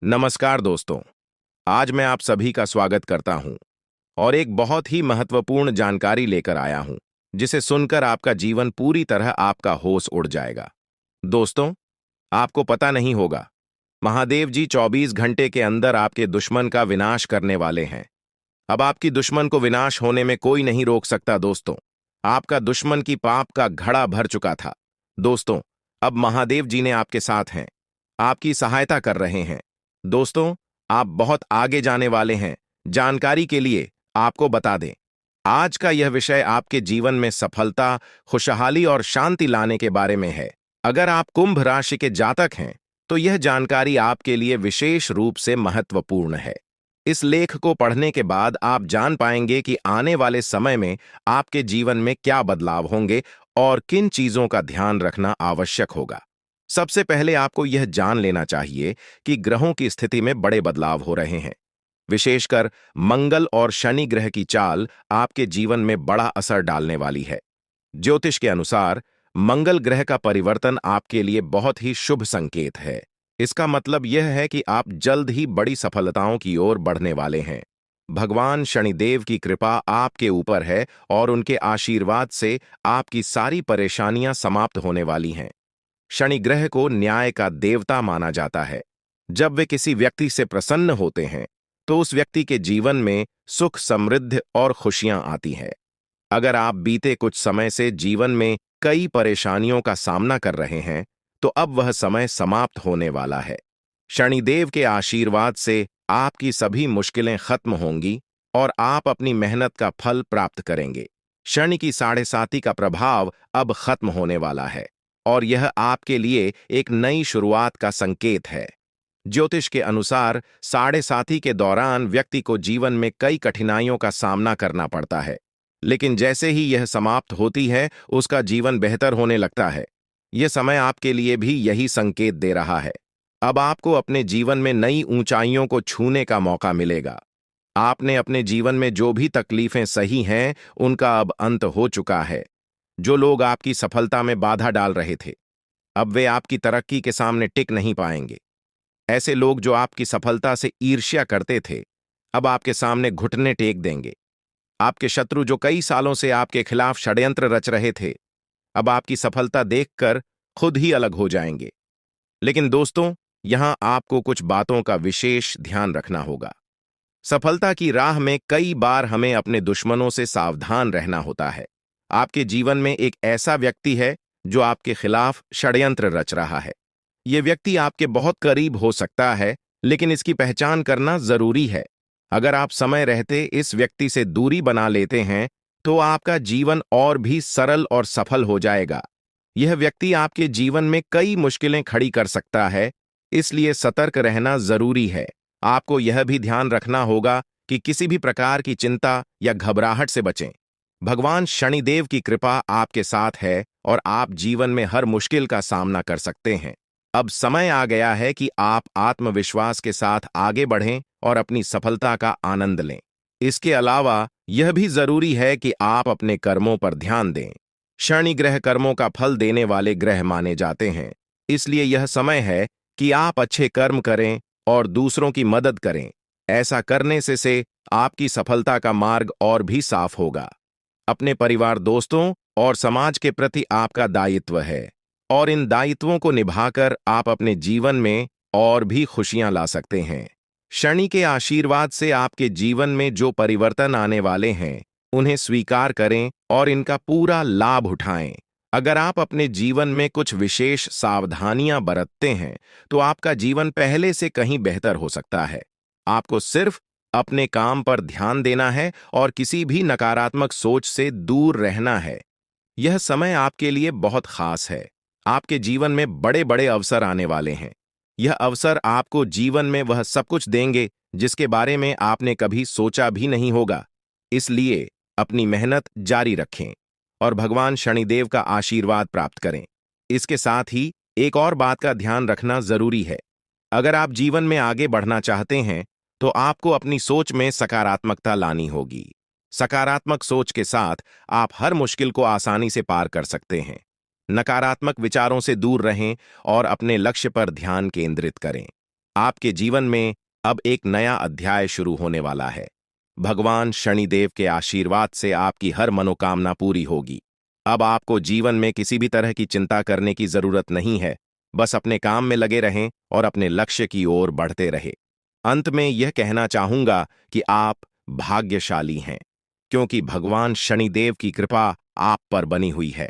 नमस्कार दोस्तों। आज मैं आप सभी का स्वागत करता हूं और एक बहुत ही महत्वपूर्ण जानकारी लेकर आया हूं, जिसे सुनकर आपका जीवन पूरी तरह आपका होश उड़ जाएगा। दोस्तों, आपको पता नहीं होगा, महादेव जी 24 घंटे के अंदर आपके दुश्मन का विनाश करने वाले हैं। अब आपकी दुश्मन को विनाश होने में कोई नहीं रोक सकता दोस्तों। आपका दुश्मन की पाप का घड़ा भर चुका था। दोस्तों, अब महादेव जी ने आपके साथ हैं, आपकी सहायता कर रहे हैं। दोस्तों, आप बहुत आगे जाने वाले हैं। जानकारी के लिए आपको बता दें, आज का यह विषय आपके जीवन में सफलता, खुशहाली और शांति लाने के बारे में है। अगर आप कुंभ राशि के जातक हैं, तो यह जानकारी आपके लिए विशेष रूप से महत्वपूर्ण है। इस लेख को पढ़ने के बाद आप जान पाएंगे कि आने वाले समय में आपके जीवन में क्या बदलाव होंगे और किन चीजों का ध्यान रखना आवश्यक होगा। सबसे पहले आपको यह जान लेना चाहिए कि ग्रहों की स्थिति में बड़े बदलाव हो रहे हैं। विशेषकर मंगल और शनि ग्रह की चाल आपके जीवन में बड़ा असर डालने वाली है। ज्योतिष के अनुसार मंगल ग्रह का परिवर्तन आपके लिए बहुत ही शुभ संकेत है। इसका मतलब यह है कि आप जल्द ही बड़ी सफलताओं की ओर बढ़ने वाले हैं। भगवान शनिदेव की कृपा आपके ऊपर है और उनके आशीर्वाद से आपकी सारी परेशानियां समाप्त होने वाली हैं। शनि ग्रह को न्याय का देवता माना जाता है। जब वे किसी व्यक्ति से प्रसन्न होते हैं, तो उस व्यक्ति के जीवन में सुख, समृद्धि और खुशियां आती हैं। अगर आप बीते कुछ समय से जीवन में कई परेशानियों का सामना कर रहे हैं, तो अब वह समय समाप्त होने वाला है। शनिदेव के आशीर्वाद से आपकी सभी मुश्किलें खत्म होंगी और आप अपनी मेहनत का फल प्राप्त करेंगे। शनि की साढ़े साती का प्रभाव अब खत्म होने वाला है और यह आपके लिए एक नई शुरुआत का संकेत है। ज्योतिष के अनुसार साढ़े साती के दौरान व्यक्ति को जीवन में कई कठिनाइयों का सामना करना पड़ता है, लेकिन जैसे ही यह समाप्त होती है, उसका जीवन बेहतर होने लगता है। यह समय आपके लिए भी यही संकेत दे रहा है। अब आपको अपने जीवन में नई ऊंचाइयों को छूने का मौका मिलेगा। आपने अपने जीवन में जो भी तकलीफें सही हैं, उनका अब अंत हो चुका है। जो लोग आपकी सफलता में बाधा डाल रहे थे, अब वे आपकी तरक्की के सामने टिक नहीं पाएंगे। ऐसे लोग जो आपकी सफलता से ईर्ष्या करते थे, अब आपके सामने घुटने टेक देंगे। आपके शत्रु जो कई सालों से आपके खिलाफ षड्यंत्र रच रहे थे, अब आपकी सफलता देखकर खुद ही अलग हो जाएंगे। लेकिन दोस्तों, यहां आपको कुछ बातों का विशेष ध्यान रखना होगा। सफलता की राह में कई बार हमें अपने दुश्मनों से सावधान रहना होता है। आपके जीवन में एक ऐसा व्यक्ति है जो आपके खिलाफ षड्यंत्र रच रहा है। यह व्यक्ति आपके बहुत करीब हो सकता है, लेकिन इसकी पहचान करना जरूरी है। अगर आप समय रहते इस व्यक्ति से दूरी बना लेते हैं, तो आपका जीवन और भी सरल और सफल हो जाएगा। यह व्यक्ति आपके जीवन में कई मुश्किलें खड़ी कर सकता है, इसलिए सतर्क रहना जरूरी है। आपको यह भी ध्यान रखना होगा कि किसी भी प्रकार की चिंता या घबराहट से बचें। भगवान शनिदेव की कृपा आपके साथ है और आप जीवन में हर मुश्किल का सामना कर सकते हैं। अब समय आ गया है कि आप आत्मविश्वास के साथ आगे बढ़ें और अपनी सफलता का आनंद लें। इसके अलावा यह भी जरूरी है कि आप अपने कर्मों पर ध्यान दें। शनि ग्रह कर्मों का फल देने वाले ग्रह माने जाते हैं, इसलिए यह समय है कि आप अच्छे कर्म करें और दूसरों की मदद करें। ऐसा करने से आपकी सफलता का मार्ग और भी साफ होगा। अपने परिवार, दोस्तों और समाज के प्रति आपका दायित्व है और इन दायित्वों को निभाकर आप अपने जीवन में और भी खुशियां ला सकते हैं। शनि के आशीर्वाद से आपके जीवन में जो परिवर्तन आने वाले हैं, उन्हें स्वीकार करें और इनका पूरा लाभ उठाएं। अगर आप अपने जीवन में कुछ विशेष सावधानियां बरतते हैं, तो आपका जीवन पहले से कहीं बेहतर हो सकता है। आपको सिर्फ अपने काम पर ध्यान देना है और किसी भी नकारात्मक सोच से दूर रहना है। यह समय आपके लिए बहुत खास है। आपके जीवन में बड़े बड़े अवसर आने वाले हैं। यह अवसर आपको जीवन में वह सब कुछ देंगे जिसके बारे में आपने कभी सोचा भी नहीं होगा। इसलिए अपनी मेहनत जारी रखें और भगवान शनिदेव का आशीर्वाद प्राप्त करें। इसके साथ ही एक और बात का ध्यान रखना जरूरी है। अगर आप जीवन में आगे बढ़ना चाहते हैं, तो आपको अपनी सोच में सकारात्मकता लानी होगी। सकारात्मक सोच के साथ आप हर मुश्किल को आसानी से पार कर सकते हैं। नकारात्मक विचारों से दूर रहें और अपने लक्ष्य पर ध्यान केंद्रित करें। आपके जीवन में अब एक नया अध्याय शुरू होने वाला है। भगवान शनिदेव के आशीर्वाद से आपकी हर मनोकामना पूरी होगी। अब आपको जीवन में किसी भी तरह की चिंता करने की जरूरत नहीं है। बस अपने काम में लगे रहें और अपने लक्ष्य की ओर बढ़ते रहें। अंत में यह कहना चाहूंगा कि आप भाग्यशाली हैं, क्योंकि भगवान शनिदेव की कृपा आप पर बनी हुई है।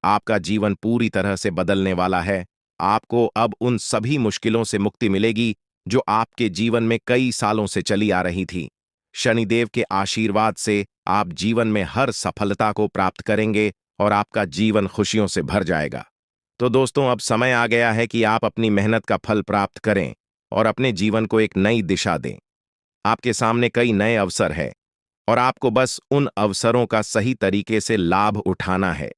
आपका जीवन पूरी तरह से बदलने वाला है। आपको अब उन सभी मुश्किलों से मुक्ति मिलेगी जो आपके जीवन में कई सालों से चली आ रही थी। शनिदेव के आशीर्वाद से आप जीवन में हर सफलता को प्राप्त करेंगे और आपका जीवन खुशियों से भर जाएगा। तो दोस्तों, अब समय आ गया है कि आप अपनी मेहनत का फल प्राप्त करें और अपने जीवन को एक नई दिशा दें। आपके सामने कई नए अवसर हैं और आपको बस उन अवसरों का सही तरीके से लाभ उठाना है।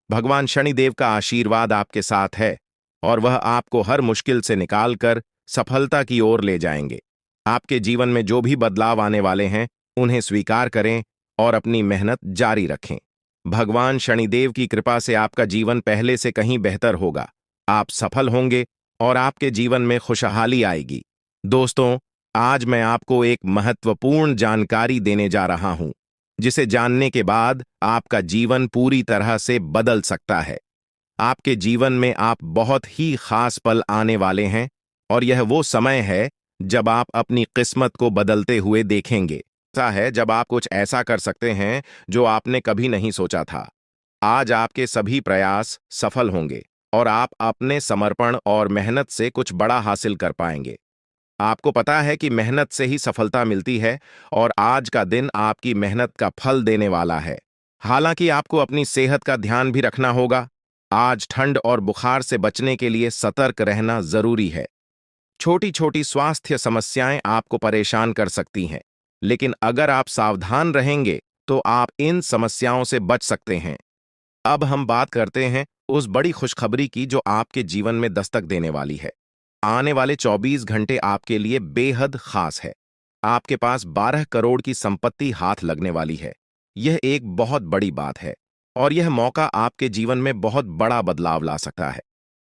भगवान शनिदेव का आशीर्वाद आपके साथ है और वह आपको हर मुश्किल से निकालकर सफलता की ओर ले जाएंगे। आपके जीवन में जो भी बदलाव आने वाले हैं, उन्हें स्वीकार करें और अपनी मेहनत जारी रखें। भगवान शनिदेव की कृपा से आपका जीवन पहले से कहीं बेहतर होगा। आप सफल होंगे और आपके जीवन में खुशहाली आएगी। दोस्तों, आज मैं आपको एक महत्वपूर्ण जानकारी देने जा रहा हूं, जिसे जानने के बाद आपका जीवन पूरी तरह से बदल सकता है। आपके जीवन में आप बहुत ही खास पल आने वाले हैं और यह वो समय है जब आप अपनी किस्मत को बदलते हुए देखेंगे। ऐसा है जब आप कुछ ऐसा कर सकते हैं जो आपने कभी नहीं सोचा था। आज आपके सभी प्रयास सफल होंगे और आप अपने समर्पण और मेहनत से कुछ बड़ा हासिल कर पाएंगे। आपको पता है कि मेहनत से ही सफलता मिलती है और आज का दिन आपकी मेहनत का फल देने वाला है। हालांकि आपको अपनी सेहत का ध्यान भी रखना होगा। आज ठंड और बुखार से बचने के लिए सतर्क रहना जरूरी है। छोटी छोटी स्वास्थ्य समस्याएं आपको परेशान कर सकती हैं, लेकिन अगर आप सावधान रहेंगे तो आप इन समस्याओं से बच सकते हैं। अब हम बात करते हैं उस बड़ी खुशखबरी की जो आपके जीवन में दस्तक देने वाली है। आने वाले 24 घंटे आपके लिए बेहद खास है। आपके पास 12 करोड़ की संपत्ति हाथ लगने वाली है। यह एक बहुत बड़ी बात है और यह मौका आपके जीवन में बहुत बड़ा बदलाव ला सकता है।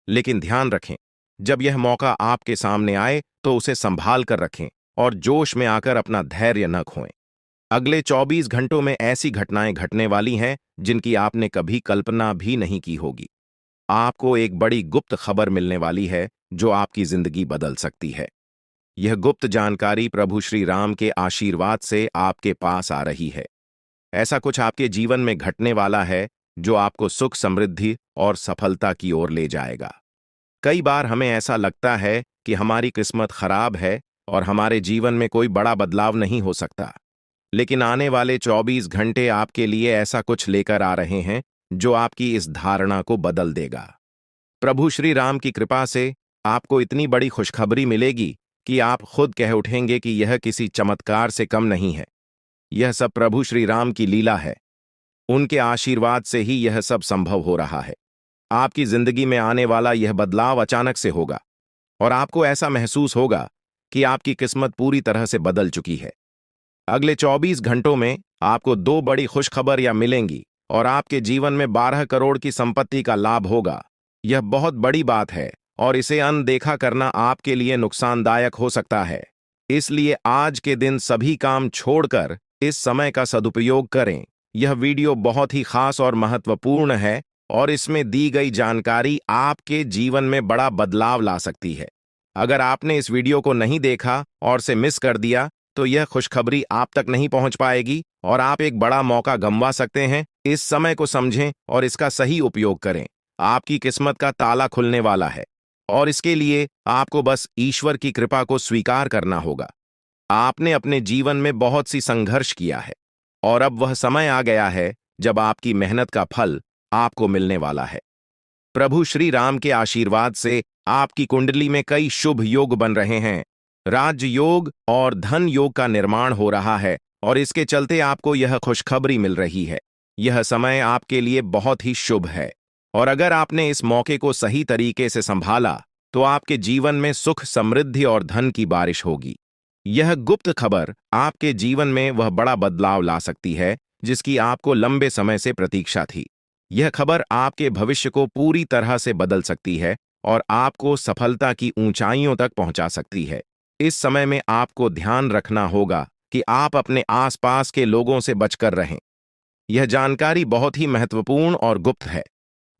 लेकिन ध्यान रखें, जब यह मौका आपके सामने आए तो उसे संभाल कर रखें और जोश में आकर अपना धैर्य न खोएं। अगले 24 घंटों में ऐसी घटनाएं घटने वाली हैं जिनकी आपने कभी कल्पना भी नहीं की होगी। आपको एक बड़ी गुप्त खबर मिलने वाली है जो आपकी जिंदगी बदल सकती है। यह गुप्त जानकारी प्रभु श्री राम के आशीर्वाद से आपके पास आ रही है। ऐसा कुछ आपके जीवन में घटने वाला है जो आपको सुख, समृद्धि और सफलता की ओर ले जाएगा। कई बार हमें ऐसा लगता है कि हमारी किस्मत खराब है और हमारे जीवन में कोई बड़ा बदलाव नहीं हो सकता। लेकिन आने वाले 24 घंटे आपके लिए ऐसा कुछ लेकर आ रहे हैं जो आपकी इस धारणा को बदल देगा। प्रभु श्री राम की कृपा से आपको इतनी बड़ी खुशखबरी मिलेगी कि आप खुद कह उठेंगे कि यह किसी चमत्कार से कम नहीं है। यह सब प्रभु श्री राम की लीला है। उनके आशीर्वाद से ही यह सब संभव हो रहा है। आपकी जिंदगी में आने वाला यह बदलाव अचानक से होगा और आपको ऐसा महसूस होगा कि आपकी किस्मत पूरी तरह से बदल चुकी है। अगले 24 घंटों में आपको 2 बड़ी खुशखबरियां मिलेंगी और आपके जीवन में 12 करोड़ की संपत्ति का लाभ होगा। यह बहुत बड़ी बात है और इसे अनदेखा करना आपके लिए नुकसानदायक हो सकता है। इसलिए आज के दिन सभी काम छोड़कर इस समय का सदुपयोग करें। यह वीडियो बहुत ही खास और महत्वपूर्ण है और इसमें दी गई जानकारी आपके जीवन में बड़ा बदलाव ला सकती है। अगर आपने इस वीडियो को नहीं देखा और से मिस कर दिया तो यह खुशखबरी आप तक नहीं पहुंच पाएगी और आप एक बड़ा मौका गंवा सकते हैं। इस समय को समझें और इसका सही उपयोग करें। आपकी किस्मत का ताला खुलने वाला है और इसके लिए आपको बस ईश्वर की कृपा को स्वीकार करना होगा। आपने अपने जीवन में बहुत सी संघर्ष किया है और अब वह समय आ गया है जब आपकी मेहनत का फल आपको मिलने वाला है। प्रभु श्री राम के आशीर्वाद से आपकी कुंडली में कई शुभ योग बन रहे हैं। राज योग और धन योग का निर्माण हो रहा है और इसके चलते आपको यह खुशखबरी मिल रही है। यह समय आपके लिए बहुत ही शुभ है और अगर आपने इस मौके को सही तरीके से संभाला तो आपके जीवन में सुख, समृद्धि और धन की बारिश होगी। यह गुप्त खबर आपके जीवन में वह बड़ा बदलाव ला सकती है जिसकी आपको लंबे समय से प्रतीक्षा थी। यह खबर आपके भविष्य को पूरी तरह से बदल सकती है और आपको सफलता की ऊंचाइयों तक पहुंचा सकती है। इस समय में आपको ध्यान रखना होगा कि आप अपने आसपास के लोगों से बचकर रहें। यह जानकारी बहुत ही महत्वपूर्ण और गुप्त है,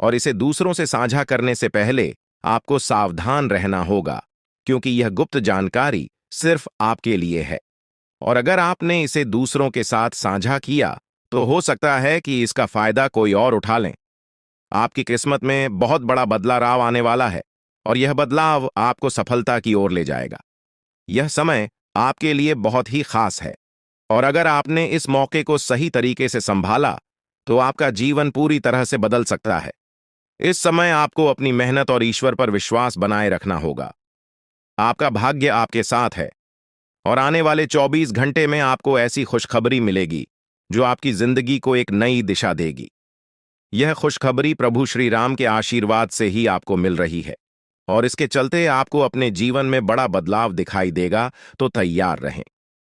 और इसे दूसरों से साझा करने से पहले आपको सावधान रहना होगा, क्योंकि यह गुप्त जानकारी सिर्फ आपके लिए है। और अगर आपने इसे दूसरों के साथ साझा किया, तो हो सकता है कि इसका फायदा कोई और उठा लें। आपकी किस्मत में बहुत बड़ा बदलाव आने वाला है, और यह बदलाव आपको सफलता की ओर ले जाएगा। यह समय आपके लिए बहुत ही खास है, और अगर आपने इस मौके को सही तरीके से संभाला, तो आपका जीवन पूरी तरह से बदल सकता है। इस समय आपको अपनी मेहनत और ईश्वर पर विश्वास बनाए रखना होगा। आपका भाग्य आपके साथ है, और आने वाले 24 घंटे में आपको ऐसी खुशखबरी मिलेगी जो आपकी जिंदगी को एक नई दिशा देगी। यह खुशखबरी प्रभु श्री राम के आशीर्वाद से ही आपको मिल रही है, और इसके चलते आपको अपने जीवन में बड़ा बदलाव दिखाई देगा। तो तैयार रहें,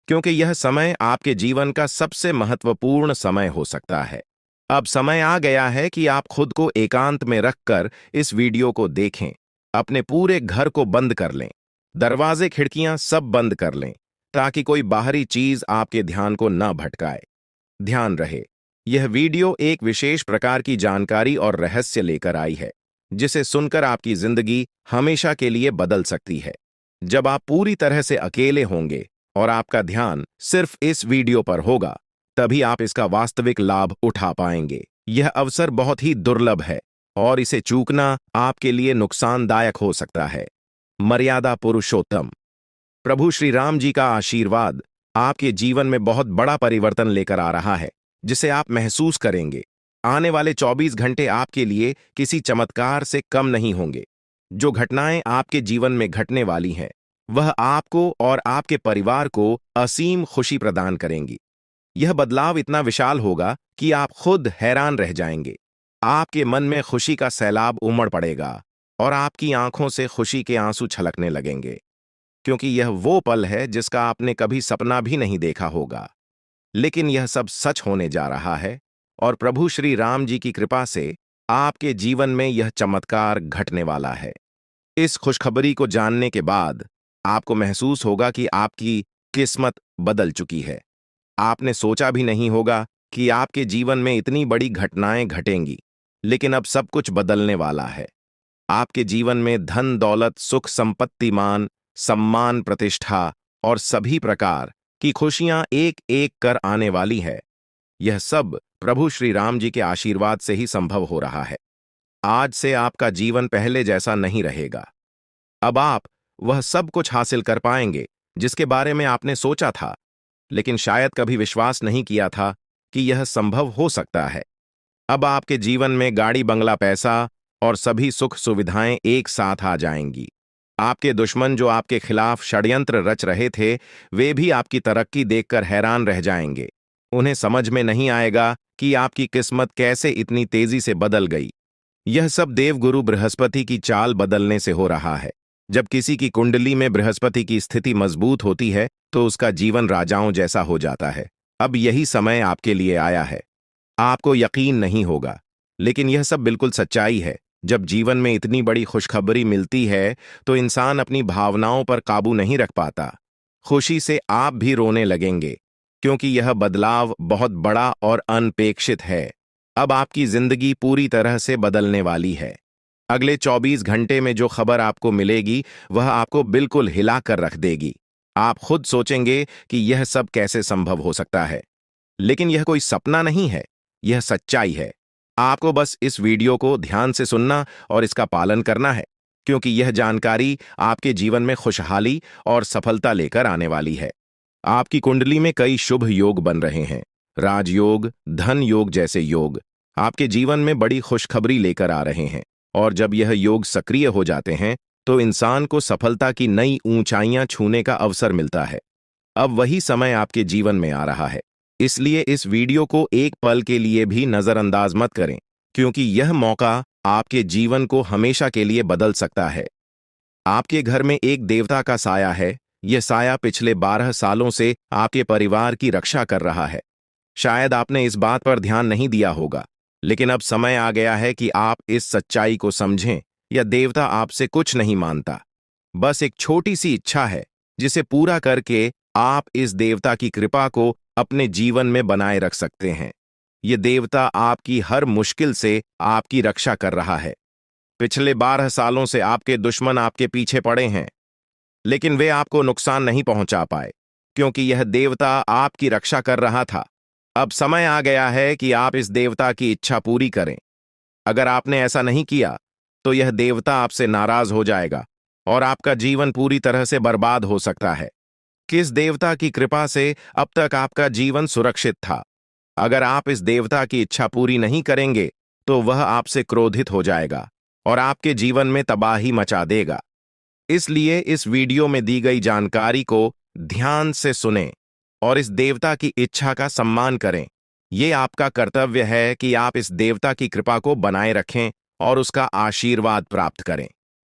क्योंकि यह समय आपके जीवन का सबसे महत्वपूर्ण समय हो सकता है। अब समय आ गया है कि आप खुद को एकांत में रखकर इस वीडियो को देखें। अपने पूरे घर को बंद कर लें, दरवाजे खिड़कियां सब बंद कर लें, ताकि कोई बाहरी चीज आपके ध्यान को न भटकाए। ध्यान रहे, यह वीडियो एक विशेष प्रकार की जानकारी और रहस्य लेकर आई है, जिसे सुनकर आपकी जिंदगी हमेशा के लिए बदल सकती है। जब आप पूरी तरह से अकेले होंगे और आपका ध्यान सिर्फ इस वीडियो पर होगा, तभी आप इसका वास्तविक लाभ उठा पाएंगे। यह अवसर बहुत ही दुर्लभ है, और इसे चूकना आपके लिए नुकसानदायक हो सकता है। मर्यादा पुरुषोत्तम प्रभु श्री राम जी का आशीर्वाद आपके जीवन में बहुत बड़ा परिवर्तन लेकर आ रहा है, जिसे आप महसूस करेंगे। आने वाले 24 घंटे आपके लिए किसी चमत्कार से कम नहीं होंगे। जो घटनाएं आपके जीवन में घटने वाली हैं, वह आपको और आपके परिवार को असीम खुशी प्रदान करेंगी। यह बदलाव इतना विशाल होगा कि आप खुद हैरान रह जाएंगे। आपके मन में खुशी का सैलाब उमड़ पड़ेगा, और आपकी आंखों से खुशी के आंसू छलकने लगेंगे, क्योंकि यह वो पल है जिसका आपने कभी सपना भी नहीं देखा होगा। लेकिन यह सब सच होने जा रहा है, और प्रभु श्री राम जी की कृपा से आपके जीवन में यह चमत्कार घटने वाला है। इस खुशखबरी को जानने के बाद आपको महसूस होगा कि आपकी किस्मत बदल चुकी है। आपने सोचा भी नहीं होगा कि आपके जीवन में इतनी बड़ी घटनाएं घटेंगी, लेकिन अब सब कुछ बदलने वाला है। आपके जीवन में धन दौलत, सुख संपत्ति, मान सम्मान, प्रतिष्ठा और सभी प्रकार की खुशियां एक एक कर आने वाली है। यह सब प्रभु श्री राम जी के आशीर्वाद से ही संभव हो रहा है। आज से आपका जीवन पहले जैसा नहीं रहेगा। अब आप वह सब कुछ हासिल कर पाएंगे जिसके बारे में आपने सोचा था, लेकिन शायद कभी विश्वास नहीं किया था कि यह संभव हो सकता है। अब आपके जीवन में गाड़ी, बंगला, पैसा और सभी सुख सुविधाएं एक साथ आ जाएंगी। आपके दुश्मन जो आपके खिलाफ षड्यंत्र रच रहे थे, वे भी आपकी तरक्की देखकर हैरान रह जाएंगे। उन्हें समझ में नहीं आएगा कि आपकी किस्मत कैसे इतनी तेजी से बदल गई। यह सब देवगुरु बृहस्पति की चाल बदलने से हो रहा है। जब किसी की कुंडली में बृहस्पति की स्थिति मजबूत होती है, तो उसका जीवन राजाओं जैसा हो जाता है। अब यही समय आपके लिए आया है। आपको यकीन नहीं होगा, लेकिन यह सब बिल्कुल सच्चाई है। जब जीवन में इतनी बड़ी खुशखबरी मिलती है, तो इंसान अपनी भावनाओं पर काबू नहीं रख पाता। खुशी से आप भी रोने लगेंगे, क्योंकि यह बदलाव बहुत बड़ा और अनपेक्षित है। अब आपकी जिंदगी पूरी तरह से बदलने वाली है। अगले 24 घंटे में जो खबर आपको मिलेगी, वह आपको बिल्कुल हिला कर रख देगी। आप खुद सोचेंगे कि यह सब कैसे संभव हो सकता है, लेकिन यह कोई सपना नहीं है, यह सच्चाई है। आपको बस इस वीडियो को ध्यान से सुनना और इसका पालन करना है, क्योंकि यह जानकारी आपके जीवन में खुशहाली और सफलता लेकर आने वाली है। आपकी कुंडली में कई शुभ योग बन रहे हैं। राजयोग, धन योग जैसे योग आपके जीवन में बड़ी खुशखबरी लेकर आ रहे हैं, और जब यह योग सक्रिय हो जाते हैं, तो इंसान को सफलता की नई ऊंचाइयां छूने का अवसर मिलता है। अब वही समय आपके जीवन में आ रहा है, इसलिए इस वीडियो को एक पल के लिए भी नजरअंदाज मत करें, क्योंकि यह मौका आपके जीवन को हमेशा के लिए बदल सकता है। आपके घर में एक देवता का साया है। यह साया पिछले 12 सालों से आपके परिवार की रक्षा कर रहा है। शायद आपने इस बात पर ध्यान नहीं दिया होगा, लेकिन अब समय आ गया है कि आप इस सच्चाई को समझें यह देवता आपसे कुछ नहीं मानता, बस एक छोटी सी इच्छा है जिसे पूरा करके आप इस देवता की कृपा को अपने जीवन में बनाए रख सकते हैं। ये देवता आपकी हर मुश्किल से आपकी रक्षा कर रहा है। पिछले 12 सालों से आपके दुश्मन आपके पीछे पड़े हैं, लेकिन वे आपको नुकसान नहीं पहुंचा पाए, क्योंकि यह देवता आपकी रक्षा कर रहा था। अब समय आ गया है कि आप इस देवता की इच्छा पूरी करें। अगर आपने ऐसा नहीं किया, तो यह देवता आपसे नाराज हो जाएगा और आपका जीवन पूरी तरह से बर्बाद हो सकता है। किस देवता की कृपा से अब तक आपका जीवन सुरक्षित था? अगर आप इस देवता की इच्छा पूरी नहीं करेंगे, तो वह आपसे क्रोधित हो जाएगा और आपके जीवन में तबाही मचा देगा। इसलिए इस वीडियो में दी गई जानकारी को ध्यान से सुनें और इस देवता की इच्छा का सम्मान करें। ये आपका कर्तव्य है कि आप इस देवता की कृपा को बनाए रखें और उसका आशीर्वाद प्राप्त करें।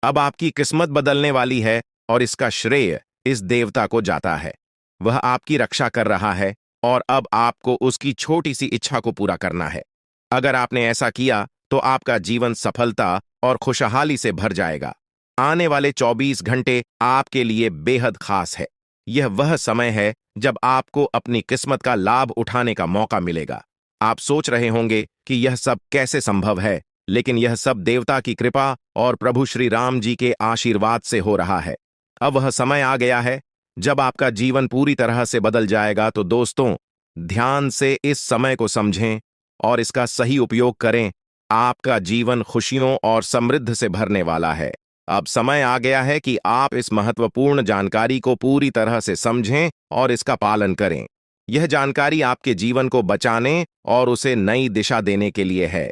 अब आपकी किस्मत बदलने वाली है और इसका श्रेय इस देवता को जाता है। वह आपकी रक्षा कर रहा है और अब आपको उसकी छोटी सी इच्छा को पूरा करना है। अगर आपने ऐसा किया, तो आपका जीवन सफलता और खुशहाली से भर जाएगा। आने वाले 24 घंटे आपके लिए बेहद खास है। यह वह समय है जब आपको अपनी किस्मत का लाभ उठाने का मौका मिलेगा। आप सोच रहे होंगे कि यह सब कैसे संभव है, लेकिन यह सब देवता की कृपा और प्रभु श्री राम जी के आशीर्वाद से हो रहा है। अब वह समय आ गया है जब आपका जीवन पूरी तरह से बदल जाएगा। तो दोस्तों, ध्यान से इस समय को समझें और इसका सही उपयोग करें। आपका जीवन खुशियों और समृद्धि से भरने वाला है। अब समय आ गया है कि आप इस महत्वपूर्ण जानकारी को पूरी तरह से समझें और इसका पालन करें। यह जानकारी आपके जीवन को बचाने और उसे नई दिशा देने के लिए है।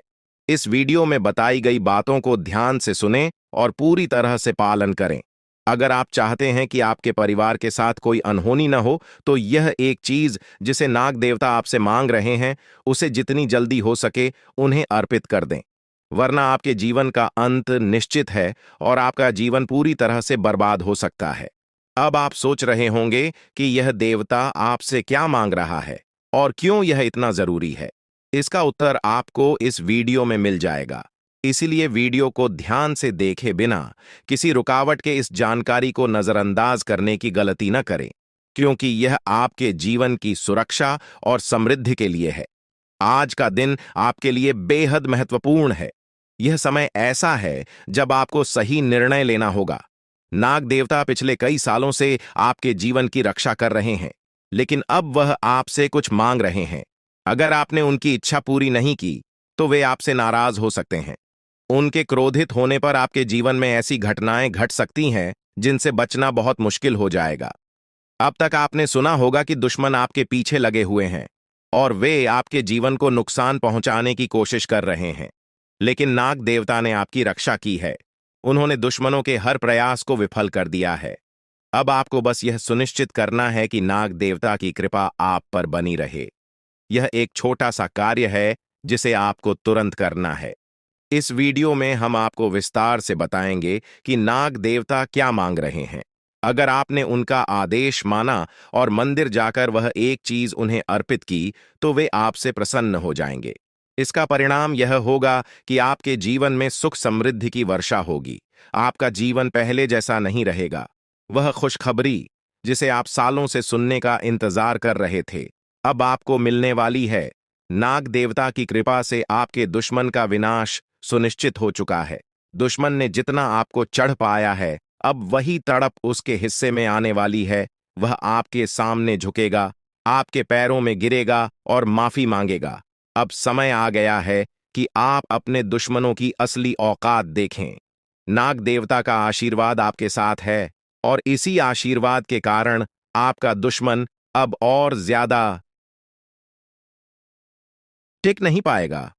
इस वीडियो में बताई गई बातों को ध्यान से सुनें और पूरी तरह से पालन करें। अगर आप चाहते हैं कि आपके परिवार के साथ कोई अनहोनी न हो, तो यह एक चीज जिसे नाग देवता आपसे मांग रहे हैं, उसे जितनी जल्दी हो सके उन्हें अर्पित कर दें, वरना आपके जीवन का अंत निश्चित है और आपका जीवन पूरी तरह से बर्बाद हो सकता है। अब आप सोच रहे होंगे कि यह देवता आपसे क्या मांग रहा है और क्यों यह इतना जरूरी है। इसका उत्तर आपको इस वीडियो में मिल जाएगा। इसीलिए वीडियो को ध्यान से देखे बिना किसी रुकावट के इस जानकारी को नजरअंदाज करने की गलती न करें, क्योंकि यह आपके जीवन की सुरक्षा और समृद्धि के लिए है। आज का दिन आपके लिए बेहद महत्वपूर्ण है। यह समय ऐसा है जब आपको सही निर्णय लेना होगा। नाग देवता पिछले कई सालों से आपके जीवन की रक्षा कर रहे हैं, लेकिन अब वह आपसे कुछ मांग रहे हैं। अगर आपने उनकी इच्छा पूरी नहीं की, तो वे आपसे नाराज हो सकते हैं। उनके क्रोधित होने पर आपके जीवन में ऐसी घटनाएं घट सकती हैं जिनसे बचना बहुत मुश्किल हो जाएगा। अब तक आपने सुना होगा कि दुश्मन आपके पीछे लगे हुए हैं और वे आपके जीवन को नुकसान पहुंचाने की कोशिश कर रहे हैं, लेकिन नाग देवता ने आपकी रक्षा की है। उन्होंने दुश्मनों के हर प्रयास को विफल कर दिया है। अब आपको बस यह सुनिश्चित करना है कि नाग देवता की कृपा आप पर बनी रहे। यह एक छोटा सा कार्य है जिसे आपको तुरंत करना है। इस वीडियो में हम आपको विस्तार से बताएंगे कि नाग देवता क्या मांग रहे हैं। अगर आपने उनका आदेश माना और मंदिर जाकर वह एक चीज उन्हें अर्पित की, तो वे आपसे प्रसन्न हो जाएंगे। इसका परिणाम यह होगा कि आपके जीवन में सुख समृद्धि की वर्षा होगी। आपका जीवन पहले जैसा नहीं रहेगा। वह खुशखबरी जिसे आप सालों से सुनने का इंतजार कर रहे थे, अब आपको मिलने वाली है। नाग देवता की कृपा से आपके दुश्मन का विनाश सुनिश्चित हो चुका है। दुश्मन ने जितना आपको चढ़ पाया है, अब वही तड़प उसके हिस्से में आने वाली है। वह आपके सामने झुकेगा, आपके पैरों में गिरेगा और माफी मांगेगा। अब समय आ गया है कि आप अपने दुश्मनों की असली औकात देखें। नाग देवता का आशीर्वाद आपके साथ है और इसी आशीर्वाद के कारण आपका दुश्मन अब और ज्यादा टिक नहीं पाएगा।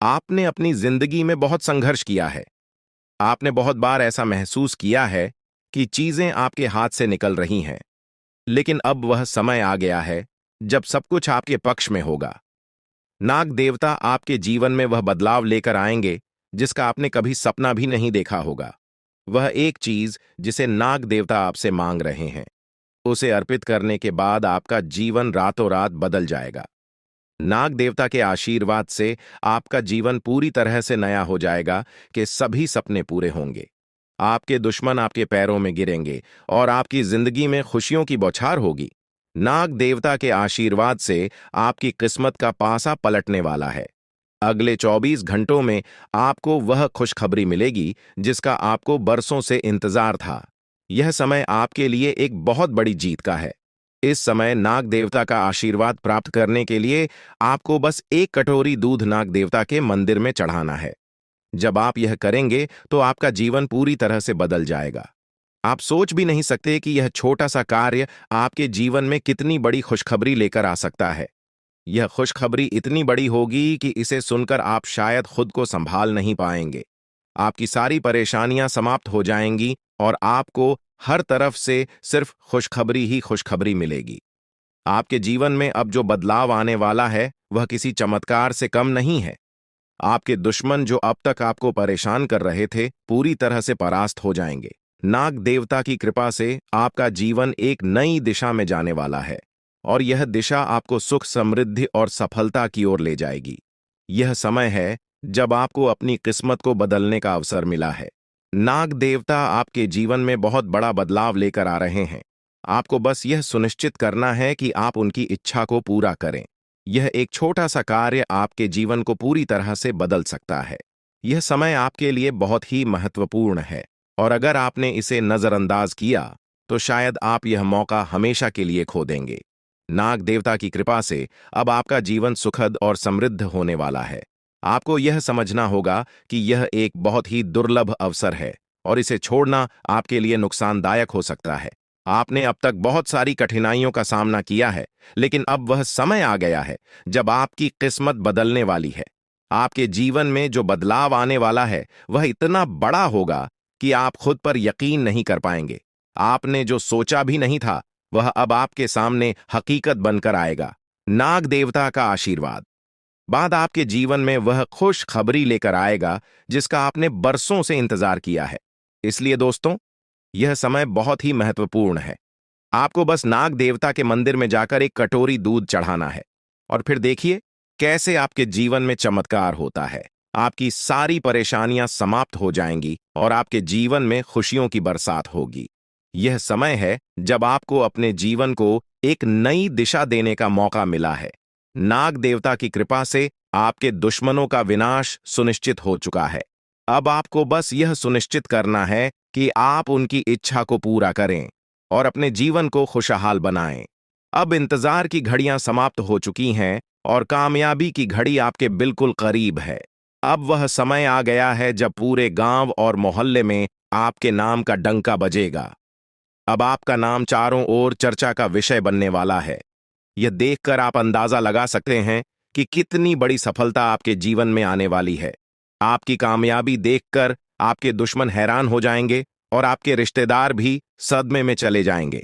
आपने अपनी जिंदगी में बहुत संघर्ष किया है। आपने बहुत बार ऐसा महसूस किया है कि चीजें आपके हाथ से निकल रही हैं, लेकिन अब वह समय आ गया है जब सब कुछ आपके पक्ष में होगा। नाग देवता आपके जीवन में वह बदलाव लेकर आएंगे जिसका आपने कभी सपना भी नहीं देखा होगा। वह एक चीज जिसे नाग देवता आपसे मांग रहे हैं, उसे अर्पित करने के बाद आपका जीवन रातों रात बदल जाएगा। नाग देवता के आशीर्वाद से आपका जीवन पूरी तरह से नया हो जाएगा कि सभी सपने पूरे होंगे। आपके दुश्मन आपके पैरों में गिरेंगे और आपकी जिंदगी में खुशियों की बौछार होगी। नाग देवता के आशीर्वाद से आपकी किस्मत का पासा पलटने वाला है। अगले 24 घंटों में आपको वह खुशखबरी मिलेगी जिसका आपको बरसों से इंतजार था। यह समय आपके लिए एक बहुत बड़ी जीत का है। इस समय नाग देवता का आशीर्वाद प्राप्त करने के लिए आपको बस एक कटोरी दूध नाग देवता के मंदिर में चढ़ाना है। जब आप यह करेंगे तो आपका जीवन पूरी तरह से बदल जाएगा। आप सोच भी नहीं सकते कि यह छोटा सा कार्य आपके जीवन में कितनी बड़ी खुशखबरी लेकर आ सकता है। यह खुशखबरी इतनी बड़ी होगी कि इसे सुनकर आप शायद खुद को संभाल नहीं पाएंगे। आपकी सारी परेशानियां समाप्त हो जाएंगी और आपको हर तरफ से सिर्फ खुशखबरी ही खुशखबरी मिलेगी। आपके जीवन में अब जो बदलाव आने वाला है वह किसी चमत्कार से कम नहीं है। आपके दुश्मन जो अब तक आपको परेशान कर रहे थे पूरी तरह से परास्त हो जाएंगे। नाग देवता की कृपा से आपका जीवन एक नई दिशा में जाने वाला है और यह दिशा आपको सुख, समृद्धि और सफलता की ओर ले जाएगी। यह समय है जब आपको अपनी किस्मत को बदलने का अवसर मिला है। नाग देवता आपके जीवन में बहुत बड़ा बदलाव लेकर आ रहे हैं। आपको बस यह सुनिश्चित करना है कि आप उनकी इच्छा को पूरा करें। यह एक छोटा सा कार्य आपके जीवन को पूरी तरह से बदल सकता है। यह समय आपके लिए बहुत ही महत्वपूर्ण है और अगर आपने इसे नजरअंदाज किया तो शायद आप यह मौका हमेशा के लिए खो देंगे। नाग देवता की कृपा से अब आपका जीवन सुखद और समृद्ध होने वाला है। आपको यह समझना होगा कि यह एक बहुत ही दुर्लभ अवसर है और इसे छोड़ना आपके लिए नुकसानदायक हो सकता है। आपने अब तक बहुत सारी कठिनाइयों का सामना किया है, लेकिन अब वह समय आ गया है जब आपकी किस्मत बदलने वाली है। आपके जीवन में जो बदलाव आने वाला है वह इतना बड़ा होगा कि आप खुद पर यकीन नहीं कर पाएंगे। आपने जो सोचा भी नहीं था वह अब आपके सामने हकीकत बनकर आएगा। नाग देवता का आशीर्वाद बाद आपके जीवन में वह खुश खबरी लेकर आएगा जिसका आपने बरसों से इंतजार किया है। इसलिए दोस्तों, यह समय बहुत ही महत्वपूर्ण है। आपको बस नाग देवता के मंदिर में जाकर एक कटोरी दूध चढ़ाना है और फिर देखिए कैसे आपके जीवन में चमत्कार होता है। आपकी सारी परेशानियां समाप्त हो जाएंगी और आपके जीवन में खुशियों की बरसात होगी। यह समय है जब आपको अपने जीवन को एक नई दिशा देने का मौका मिला है। नाग देवता की कृपा से आपके दुश्मनों का विनाश सुनिश्चित हो चुका है। अब आपको बस यह सुनिश्चित करना है कि आप उनकी इच्छा को पूरा करें और अपने जीवन को खुशहाल बनाएं। अब इंतजार की घड़ियां समाप्त हो चुकी हैं और कामयाबी की घड़ी आपके बिल्कुल करीब है। अब वह समय आ गया है जब पूरे गांव और मोहल्ले में आपके नाम का डंका बजेगा। अब आपका नाम चारों ओर चर्चा का विषय बनने वाला है। यह देखकर आप अंदाजा लगा सकते हैं कि कितनी बड़ी सफलता आपके जीवन में आने वाली है। आपकी कामयाबी देखकर आपके दुश्मन हैरान हो जाएंगे और आपके रिश्तेदार भी सदमे में चले जाएंगे।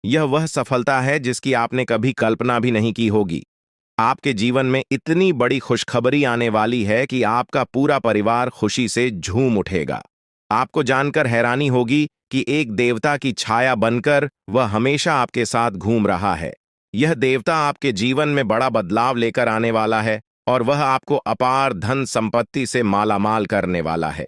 यह वह सफलता है जिसकी आपने कभी कल्पना भी नहीं की होगी। आपके जीवन में इतनी बड़ी खुशखबरी आने वाली है कि आपका पूरा परिवार खुशी से झूम उठेगा। आपको जानकर हैरानी होगी कि एक देवता की छाया बनकर वह हमेशा आपके साथ घूम रहा है। यह देवता आपके जीवन में बड़ा बदलाव लेकर आने वाला है और वह आपको अपार धन संपत्ति से मालामाल करने वाला है।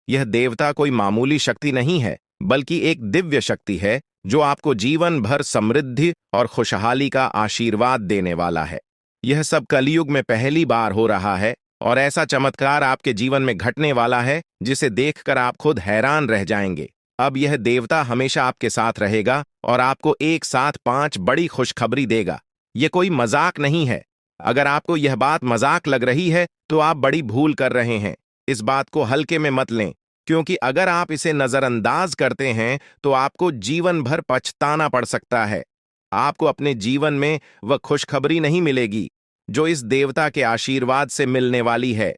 यह देवता कोई मामूली शक्ति नहीं है, बल्कि एक दिव्य शक्ति है जो आपको जीवन भर समृद्धि और खुशहाली का आशीर्वाद देने वाला है। यह सब कलयुग में पहली बार हो रहा है और ऐसा चमत्कार आपके जीवन में घटने वाला है जिसे देखकर आप खुद हैरान रह जाएंगे। अब यह देवता हमेशा आपके साथ रहेगा और आपको एक साथ 5 बड़ी खुशखबरी देगा। यह कोई मजाक नहीं है। अगर आपको यह बात मजाक लग रही है तो आप बड़ी भूल कर रहे हैं। इस बात को हल्के में मत लें, क्योंकि अगर आप इसे नजरअंदाज करते हैं तो आपको जीवन भर पछताना पड़ सकता है। आपको अपने जीवन में वह खुशखबरी नहीं मिलेगी जो इस देवता के आशीर्वाद से मिलने वाली है।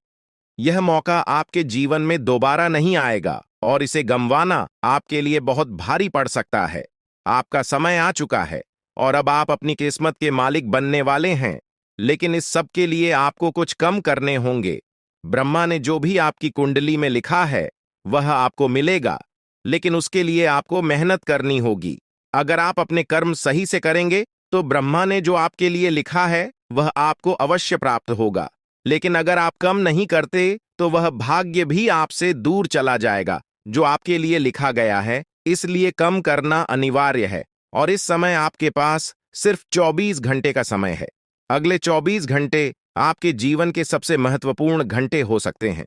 यह मौका आपके जीवन में दोबारा नहीं आएगा और इसे गंवाना आपके लिए बहुत भारी पड़ सकता है। आपका समय आ चुका है और अब आप अपनी किस्मत के मालिक बनने वाले हैं, लेकिन इस सब के लिए आपको कुछ कम करने होंगे। ब्रह्मा ने जो भी आपकी कुंडली में लिखा है वह आपको मिलेगा, लेकिन उसके लिए आपको मेहनत करनी होगी। अगर आप अपने कर्म सही से करेंगे तो ब्रह्मा ने जो आपके लिए लिखा है वह आपको अवश्य प्राप्त होगा। लेकिन अगर आप कम नहीं करते तो वह भाग्य भी आपसे दूर चला जाएगा जो आपके लिए लिखा गया है। इसलिए कम करना अनिवार्य है। और इस समय आपके पास सिर्फ 24 घंटे का समय है। अगले 24 घंटे आपके जीवन के सबसे महत्वपूर्ण घंटे हो सकते हैं।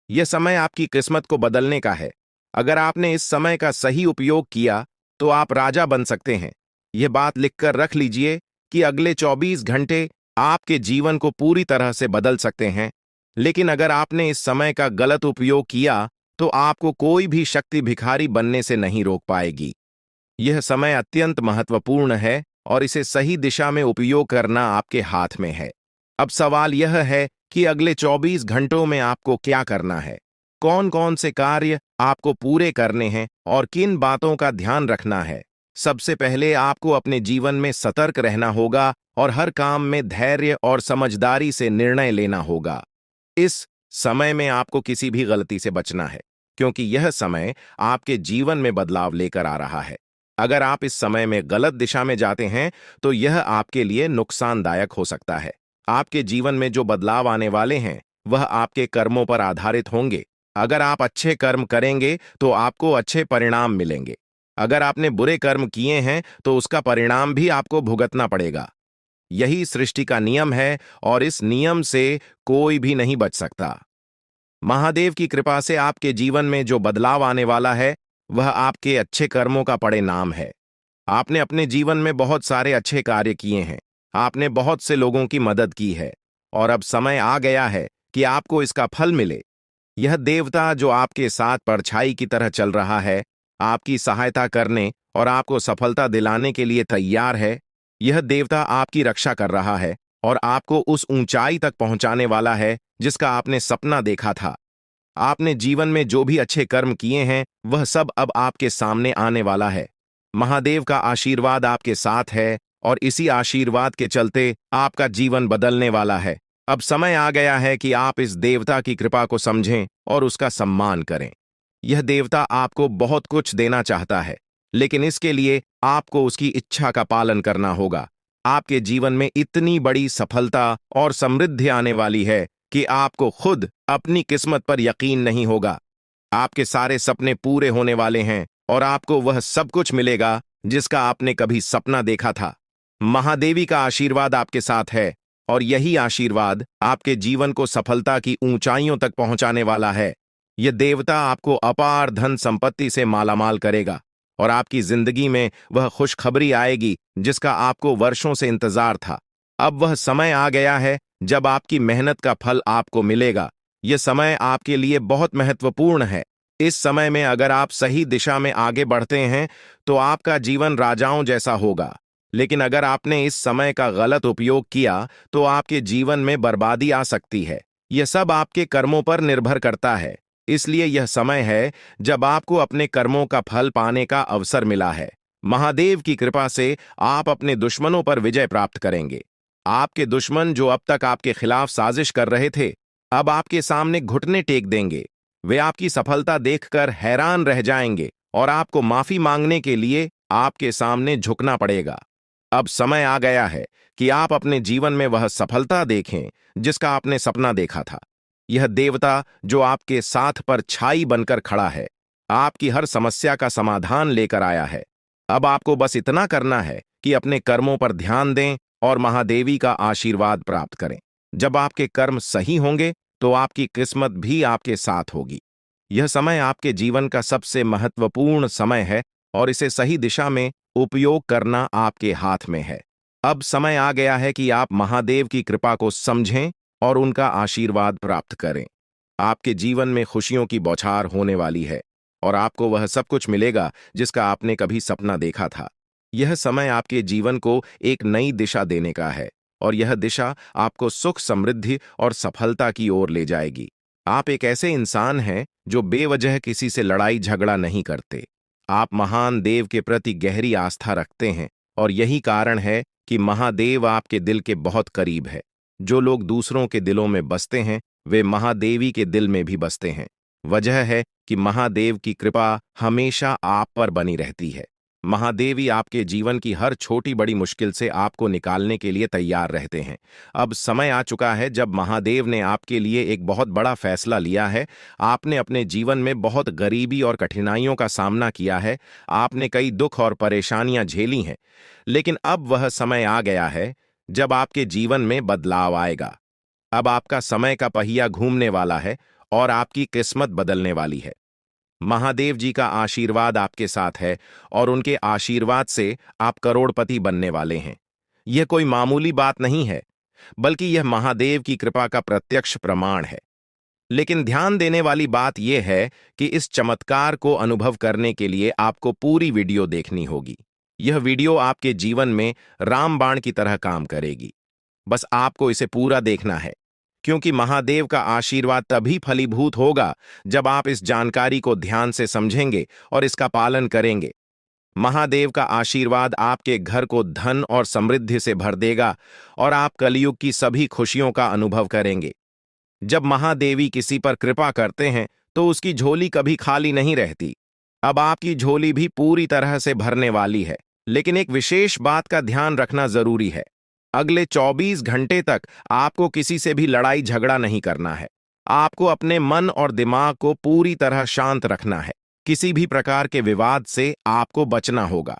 यह समय आपकी किस्मत को बदलने का है। अगर आपने इस समय का सही उपयोग किया तो आप राजा बन सकते हैं। यह बात लिखकर रख लीजिए कि अगले 24 घंटे आपके जीवन को पूरी तरह से बदल सकते हैं। लेकिन अगर आपने इस समय का गलत उपयोग किया तो आपको कोई भी शक्ति भिखारी बनने से नहीं रोक पाएगी। यह समय अत्यंत महत्वपूर्ण है और इसे सही दिशा में उपयोग करना आपके हाथ में है। अब सवाल यह है कि अगले 24 घंटों में आपको क्या करना है, कौन कौन से कार्य आपको पूरे करने हैं और किन बातों का ध्यान रखना है। सबसे पहले आपको अपने जीवन में सतर्क रहना होगा और हर काम में धैर्य और समझदारी से निर्णय लेना होगा। इस समय में आपको किसी भी गलती से बचना है, क्योंकि यह समय आपके जीवन में बदलाव लेकर आ रहा है। अगर आप इस समय में गलत दिशा में जाते हैं तो यह आपके लिए नुकसानदायक हो सकता है। आपके जीवन में जो बदलाव आने वाले हैं वह आपके कर्मों पर आधारित होंगे। अगर आप अच्छे कर्म करेंगे तो आपको अच्छे परिणाम मिलेंगे। अगर आपने बुरे कर्म किए हैं तो उसका परिणाम भी आपको भुगतना पड़ेगा। यही सृष्टि का नियम है और इस नियम से कोई भी नहीं बच सकता। महादेव की कृपा से आपके जीवन में जो बदलाव आने वाला है वह आपके अच्छे कर्मों का परिणाम है। आपने अपने जीवन में बहुत सारे अच्छे कार्य किए हैं। आपने बहुत से लोगों की मदद की है और अब समय आ गया है कि आपको इसका फल मिले। यह देवता जो आपके साथ परछाई की तरह चल रहा है, आपकी सहायता करने और आपको सफलता दिलाने के लिए तैयार है। यह देवता आपकी रक्षा कर रहा है और आपको उस ऊंचाई तक पहुंचाने वाला है जिसका आपने सपना देखा था। आपने जीवन में जो भी अच्छे कर्म किए हैं वह सब अब आपके सामने आने वाला है। महादेव का आशीर्वाद आपके साथ है और इसी आशीर्वाद के चलते आपका जीवन बदलने वाला है। अब समय आ गया है कि आप इस देवता की कृपा को समझें और उसका सम्मान करें। यह देवता आपको बहुत कुछ देना चाहता है, लेकिन इसके लिए आपको उसकी इच्छा का पालन करना होगा। आपके जीवन में इतनी बड़ी सफलता और समृद्धि आने वाली है कि आपको खुद अपनी किस्मत पर यकीन नहीं होगा। आपके सारे सपने पूरे होने वाले हैं और आपको वह सब कुछ मिलेगा जिसका आपने कभी सपना देखा था। महादेवी का आशीर्वाद आपके साथ है और यही आशीर्वाद आपके जीवन को सफलता की ऊंचाइयों तक पहुंचाने वाला है। यह देवता आपको अपार धन संपत्ति से मालामाल करेगा और आपकी जिंदगी में वह खुशखबरी आएगी जिसका आपको वर्षों से इंतजार था। अब वह समय आ गया है जब आपकी मेहनत का फल आपको मिलेगा। यह समय आपके लिए बहुत महत्वपूर्ण है। इस समय में अगर आप सही दिशा में आगे बढ़ते हैं तो आपका जीवन राजाओं जैसा होगा। लेकिन अगर आपने इस समय का गलत उपयोग किया तो आपके जीवन में बर्बादी आ सकती है। यह सब आपके कर्मों पर निर्भर करता है। इसलिए यह समय है जब आपको अपने कर्मों का फल पाने का अवसर मिला है। महादेव की कृपा से आप अपने दुश्मनों पर विजय प्राप्त करेंगे। आपके दुश्मन जो अब तक आपके खिलाफ साजिश कर रहे थे, अब आपके सामने घुटने टेक देंगे। वे आपकी सफलता देखकर हैरान रह जाएंगे और आपको माफी मांगने के लिए आपके सामने झुकना पड़ेगा। अब समय आ गया है कि आप अपने जीवन में वह सफलता देखें जिसका आपने सपना देखा था। यह देवता जो आपके साथ पर छाई बनकर खड़ा है, आपकी हर समस्या का समाधान लेकर आया है। अब आपको बस इतना करना है कि अपने कर्मों पर ध्यान दें और महादेवी का आशीर्वाद प्राप्त करें। जब आपके कर्म सही होंगे तो आपकी किस्मत भी आपके साथ होगी। यह समय आपके जीवन का सबसे महत्वपूर्ण समय है और इसे सही दिशा में उपयोग करना आपके हाथ में है। अब समय आ गया है कि आप महादेव की कृपा को समझें और उनका आशीर्वाद प्राप्त करें। आपके जीवन में खुशियों की बौछार होने वाली है और आपको वह सब कुछ मिलेगा जिसका आपने कभी सपना देखा था। यह समय आपके जीवन को एक नई दिशा देने का है और यह दिशा आपको सुख, समृद्धि और सफलता की ओर ले जाएगी। आप एक ऐसे इंसान हैं जो बेवजह किसी से लड़ाई झगड़ा नहीं करते। आप महान देव के प्रति गहरी आस्था रखते हैं और यही कारण है कि महादेव आपके दिल के बहुत करीब है। जो लोग दूसरों के दिलों में बसते हैं वे महादेवी के दिल में भी बसते हैं। वजह है कि महादेव की कृपा हमेशा आप पर बनी रहती है। महादेवी आपके जीवन की हर छोटी बड़ी मुश्किल से आपको निकालने के लिए तैयार रहते हैं। अब समय आ चुका है जब महादेव ने आपके लिए एक बहुत बड़ा फैसला लिया है। आपने अपने जीवन में बहुत गरीबी और कठिनाइयों का सामना किया है। आपने कई दुख और परेशानियां झेली हैं। लेकिन अब वह समय आ गया है जब आपके जीवन में बदलाव आएगा। अब आपका समय का पहिया घूमने वाला है और आपकी किस्मत बदलने वाली है। महादेव जी का आशीर्वाद आपके साथ है और उनके आशीर्वाद से आप करोड़पति बनने वाले हैं। यह कोई मामूली बात नहीं है, बल्कि यह महादेव की कृपा का प्रत्यक्ष प्रमाण है। लेकिन ध्यान देने वाली बात यह है कि इस चमत्कार को अनुभव करने के लिए आपको पूरी वीडियो देखनी होगी। यह वीडियो आपके जीवन में रामबाण की तरह काम करेगी। बस आपको इसे पूरा देखना है, क्योंकि महादेव का आशीर्वाद तभी फलीभूत होगा जब आप इस जानकारी को ध्यान से समझेंगे और इसका पालन करेंगे। महादेव का आशीर्वाद आपके घर को धन और समृद्धि से भर देगा और आप कलयुग की सभी खुशियों का अनुभव करेंगे। जब महादेवी किसी पर कृपा करते हैं तो उसकी झोली कभी खाली नहीं रहती। अब आपकी झोली भी पूरी तरह से भरने वाली है। लेकिन एक विशेष बात का ध्यान रखना जरूरी है। अगले 24 घंटे तक आपको किसी से भी लड़ाई झगड़ा नहीं करना है। आपको अपने मन और दिमाग को पूरी तरह शांत रखना है। किसी भी प्रकार के विवाद से आपको बचना होगा,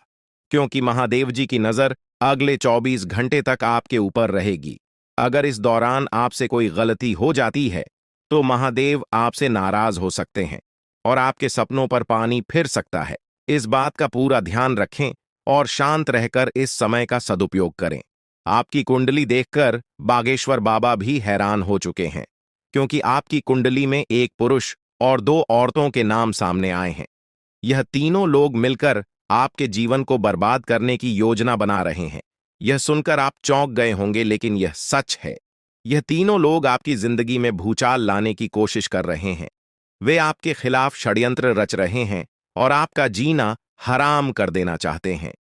क्योंकि महादेव जी की नजर अगले 24 घंटे तक आपके ऊपर रहेगी। अगर इस दौरान आपसे कोई गलती हो जाती है तो महादेव आपसे नाराज हो सकते हैं और आपके सपनों पर पानी फिर सकता है। इस बात का पूरा ध्यान रखें और शांत रहकर इस समय का सदुपयोग करें। आपकी कुंडली देखकर बागेश्वर बाबा भी हैरान हो चुके हैं, क्योंकि आपकी कुंडली में एक पुरुष और 2 औरतों के नाम सामने आए हैं। यह तीनों लोग मिलकर आपके जीवन को बर्बाद करने की योजना बना रहे हैं। यह सुनकर आप चौंक गए होंगे, लेकिन यह सच है। यह तीनों लोग आपकी जिंदगी में भूचाल लाने की कोशिश कर रहे हैं। वे आपके खिलाफ षड्यंत्र रच रहे हैं और आपका जीना हराम कर देना चाहते हैं।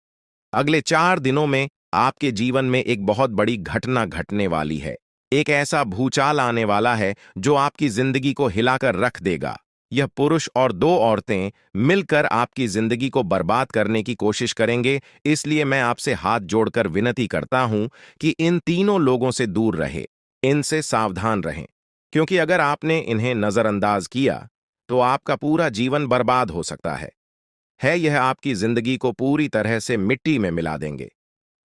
अगले 4 दिनों में आपके जीवन में एक बहुत बड़ी घटना घटने वाली है। एक ऐसा भूचाल आने वाला है जो आपकी जिंदगी को हिलाकर रख देगा। यह पुरुष और 2 औरतें मिलकर आपकी जिंदगी को बर्बाद करने की कोशिश करेंगे। इसलिए मैं आपसे हाथ जोड़कर विनती करता हूं कि इन तीनों लोगों से दूर रहे, इनसे सावधान रहें, क्योंकि अगर आपने इन्हें नजरअंदाज किया तो आपका पूरा जीवन बर्बाद हो सकता है। यह आपकी जिंदगी को पूरी तरह से मिट्टी में मिला देंगे।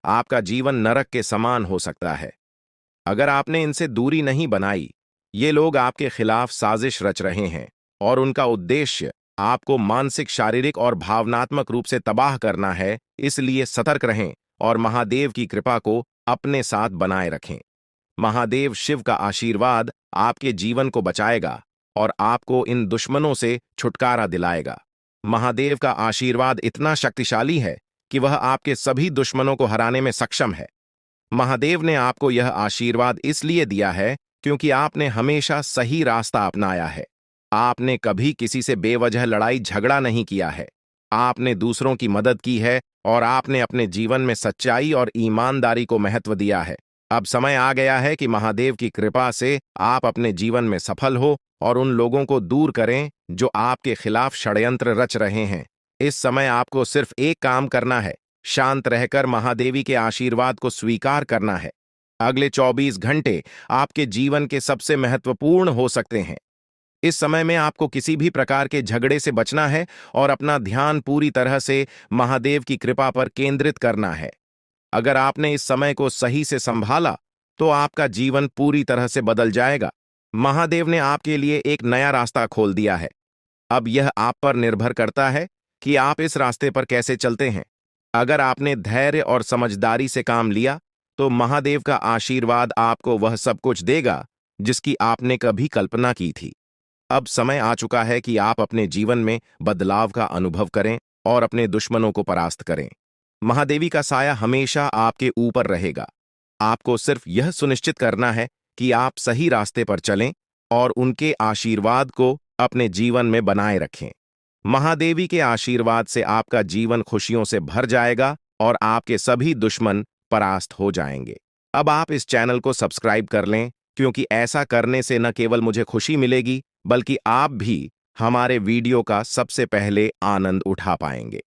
आपका जीवन नरक के समान हो सकता है। अगर आपने इनसे दूरी नहीं बनाई, ये लोग आपके खिलाफ साजिश रच रहे हैं और उनका उद्देश्य आपको मानसिक, शारीरिक और भावनात्मक रूप से तबाह करना है। इसलिए सतर्क रहें और महादेव की कृपा को अपने साथ बनाए रखें। महादेव शिव का आशीर्वाद आपके जीवन को बचाएगा और आपको इन दुश्मनों से छुटकारा दिलाएगा। महादेव का आशीर्वाद इतना शक्तिशाली है कि वह आपके सभी दुश्मनों को हराने में सक्षम है। महादेव ने आपको यह आशीर्वाद इसलिए दिया है क्योंकि आपने हमेशा सही रास्ता अपनाया है। आपने कभी किसी से बेवजह लड़ाई झगड़ा नहीं किया है। आपने दूसरों की मदद की है और आपने अपने जीवन में सच्चाई और ईमानदारी को महत्व दिया है। अब समय आ गया है कि महादेव की कृपा से आप अपने जीवन में सफल हो और उन लोगों को दूर करें जो आपके खिलाफ षड्यंत्र रच रहे हैं। इस समय आपको सिर्फ एक काम करना है, शांत रहकर महादेवी के आशीर्वाद को स्वीकार करना है। अगले 24 घंटे आपके जीवन के सबसे महत्वपूर्ण हो सकते हैं। इस समय में आपको किसी भी प्रकार के झगड़े से बचना है और अपना ध्यान पूरी तरह से महादेव की कृपा पर केंद्रित करना है। अगर आपने इस समय को सही से संभाला तो आपका जीवन पूरी तरह से बदल जाएगा। महादेव ने आपके लिए एक नया रास्ता खोल दिया है। अब यह आप पर निर्भर करता है कि आप इस रास्ते पर कैसे चलते हैं। अगर आपने धैर्य और समझदारी से काम लिया तो महादेव का आशीर्वाद आपको वह सब कुछ देगा जिसकी आपने कभी कल्पना की थी। अब समय आ चुका है कि आप अपने जीवन में बदलाव का अनुभव करें और अपने दुश्मनों को परास्त करें। महादेवी का साया हमेशा आपके ऊपर रहेगा। आपको सिर्फ यह सुनिश्चित करना है कि आप सही रास्ते पर चलें और उनके आशीर्वाद को अपने जीवन में बनाए रखें। महादेवी के आशीर्वाद से आपका जीवन खुशियों से भर जाएगा और आपके सभी दुश्मन परास्त हो जाएंगे। अब आप इस चैनल को सब्सक्राइब कर लें, क्योंकि ऐसा करने से न केवल मुझे खुशी मिलेगी, बल्कि आप भी हमारे वीडियो का सबसे पहले आनंद उठा पाएंगे।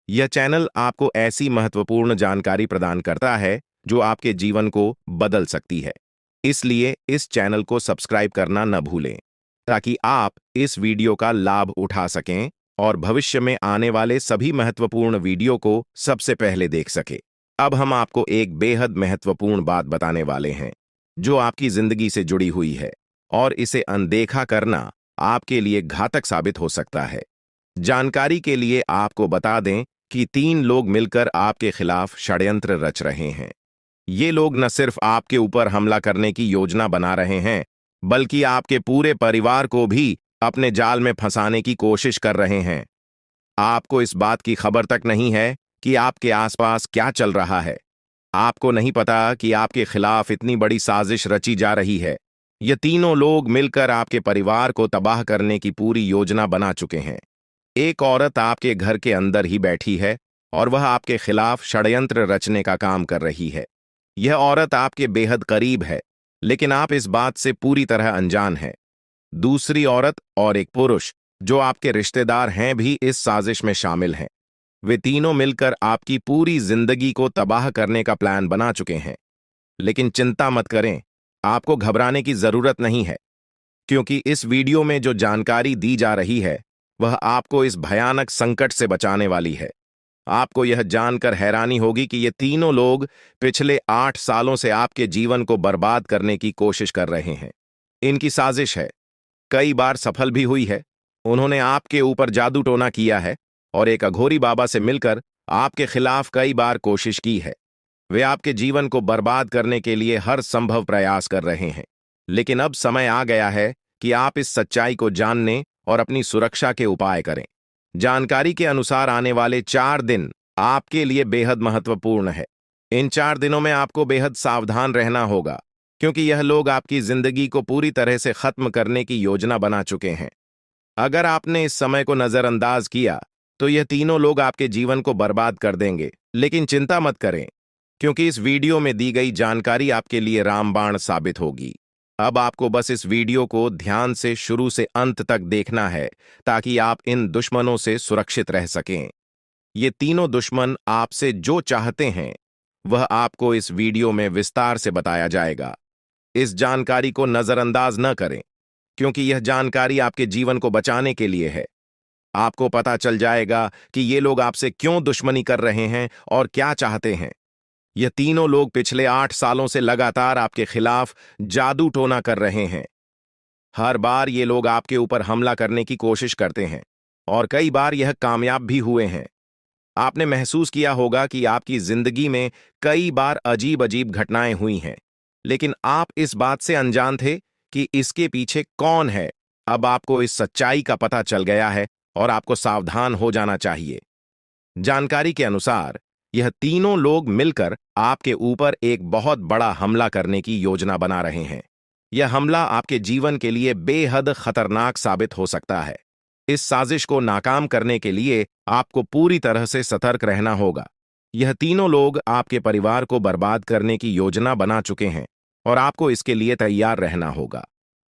यह चैनल आपको ऐसी महत्वपूर्ण जानकारी प्रदान करता है जो आपके जीवन को बदल सकती है। इसलिए इस चैनल को सब्सक्राइब करना न भूलें ताकि आप इस वीडियो का लाभ उठा सकें और भविष्य में आने वाले सभी महत्वपूर्ण वीडियो को सबसे पहले देख सकें। अब हम आपको एक बेहद महत्वपूर्ण बात बताने वाले हैं जो आपकी जिंदगी से जुड़ी हुई है और इसे अनदेखा करना आपके लिए घातक साबित हो सकता है। जानकारी के लिए आपको बता दें कि 3 लोग मिलकर आपके खिलाफ षड्यंत्र रच रहे हैं। ये लोग न सिर्फ आपके ऊपर हमला करने की योजना बना रहे हैं, बल्कि आपके पूरे परिवार को भी अपने जाल में फंसाने की कोशिश कर रहे हैं। आपको इस बात की खबर तक नहीं है कि आपके आसपास क्या चल रहा है। आपको नहीं पता कि आपके खिलाफ इतनी बड़ी साजिश रची जा रही है। ये तीनों लोग मिलकर आपके परिवार को तबाह करने की पूरी योजना बना चुके हैं। एक औरत आपके घर के अंदर ही बैठी है और वह आपके खिलाफ षड्यंत्र रचने का काम कर रही है। यह औरत आपके बेहद करीब है, लेकिन आप इस बात से पूरी तरह अनजान हैं। दूसरी औरत और एक पुरुष जो आपके रिश्तेदार हैं भी इस साजिश में शामिल हैं। वे तीनों मिलकर आपकी पूरी जिंदगी को तबाह करने का प्लान बना चुके हैं। लेकिन चिंता मत करें, आपको घबराने की जरूरत नहीं है, क्योंकि इस वीडियो में जो जानकारी दी जा रही है वह आपको इस भयानक संकट से बचाने वाली है। आपको यह जानकर हैरानी होगी कि ये तीनों लोग पिछले 8 सालों से आपके जीवन को बर्बाद करने की कोशिश कर रहे हैं। इनकी साजिश है, कई बार सफल भी हुई है। उन्होंने आपके ऊपर जादू टोना किया है और एक अघोरी बाबा से मिलकर आपके खिलाफ कई बार कोशिश की है। वे आपके जीवन को बर्बाद करने के लिए हर संभव प्रयास कर रहे हैं। लेकिन अब समय आ गया है कि आप इस सच्चाई को जानने और अपनी सुरक्षा के उपाय करें। जानकारी के अनुसार आने वाले 4 दिन आपके लिए बेहद महत्वपूर्ण है। इन 4 दिनों में आपको बेहद सावधान रहना होगा, क्योंकि यह लोग आपकी जिंदगी को पूरी तरह से खत्म करने की योजना बना चुके हैं। अगर आपने इस समय को नजरअंदाज किया तो यह तीनों लोग आपके जीवन को बर्बाद कर देंगे। लेकिन चिंता मत करें, क्योंकि इस वीडियो में दी गई जानकारी आपके लिए रामबाण साबित होगी। अब आपको बस इस वीडियो को ध्यान से शुरू से अंत तक देखना है ताकि आप इन दुश्मनों से सुरक्षित रह सकें। ये तीनों दुश्मन आपसे जो चाहते हैं वह आपको इस वीडियो में विस्तार से बताया जाएगा। इस जानकारी को नजरअंदाज न करें, क्योंकि यह जानकारी आपके जीवन को बचाने के लिए है। आपको पता चल जाएगा कि ये लोग आपसे क्यों दुश्मनी कर रहे हैं और क्या चाहते हैं। ये तीनों लोग पिछले 8 सालों से लगातार आपके खिलाफ जादू टोना कर रहे हैं। हर बार ये लोग आपके ऊपर हमला करने की कोशिश करते हैं और कई बार यह कामयाब भी हुए हैं। आपने महसूस किया होगा कि आपकी जिंदगी में कई बार अजीब अजीब घटनाएं हुई हैं, लेकिन आप इस बात से अनजान थे कि इसके पीछे कौन है। अब आपको इस सच्चाई का पता चल गया है और आपको सावधान हो जाना चाहिए। जानकारी के अनुसार यह तीनों लोग मिलकर आपके ऊपर एक बहुत बड़ा हमला करने की योजना बना रहे हैं। यह हमला आपके जीवन के लिए बेहद खतरनाक साबित हो सकता है। इस साजिश को नाकाम करने के लिए आपको पूरी तरह से सतर्क रहना होगा। यह तीनों लोग आपके परिवार को बर्बाद करने की योजना बना चुके हैं और आपको इसके लिए तैयार रहना होगा।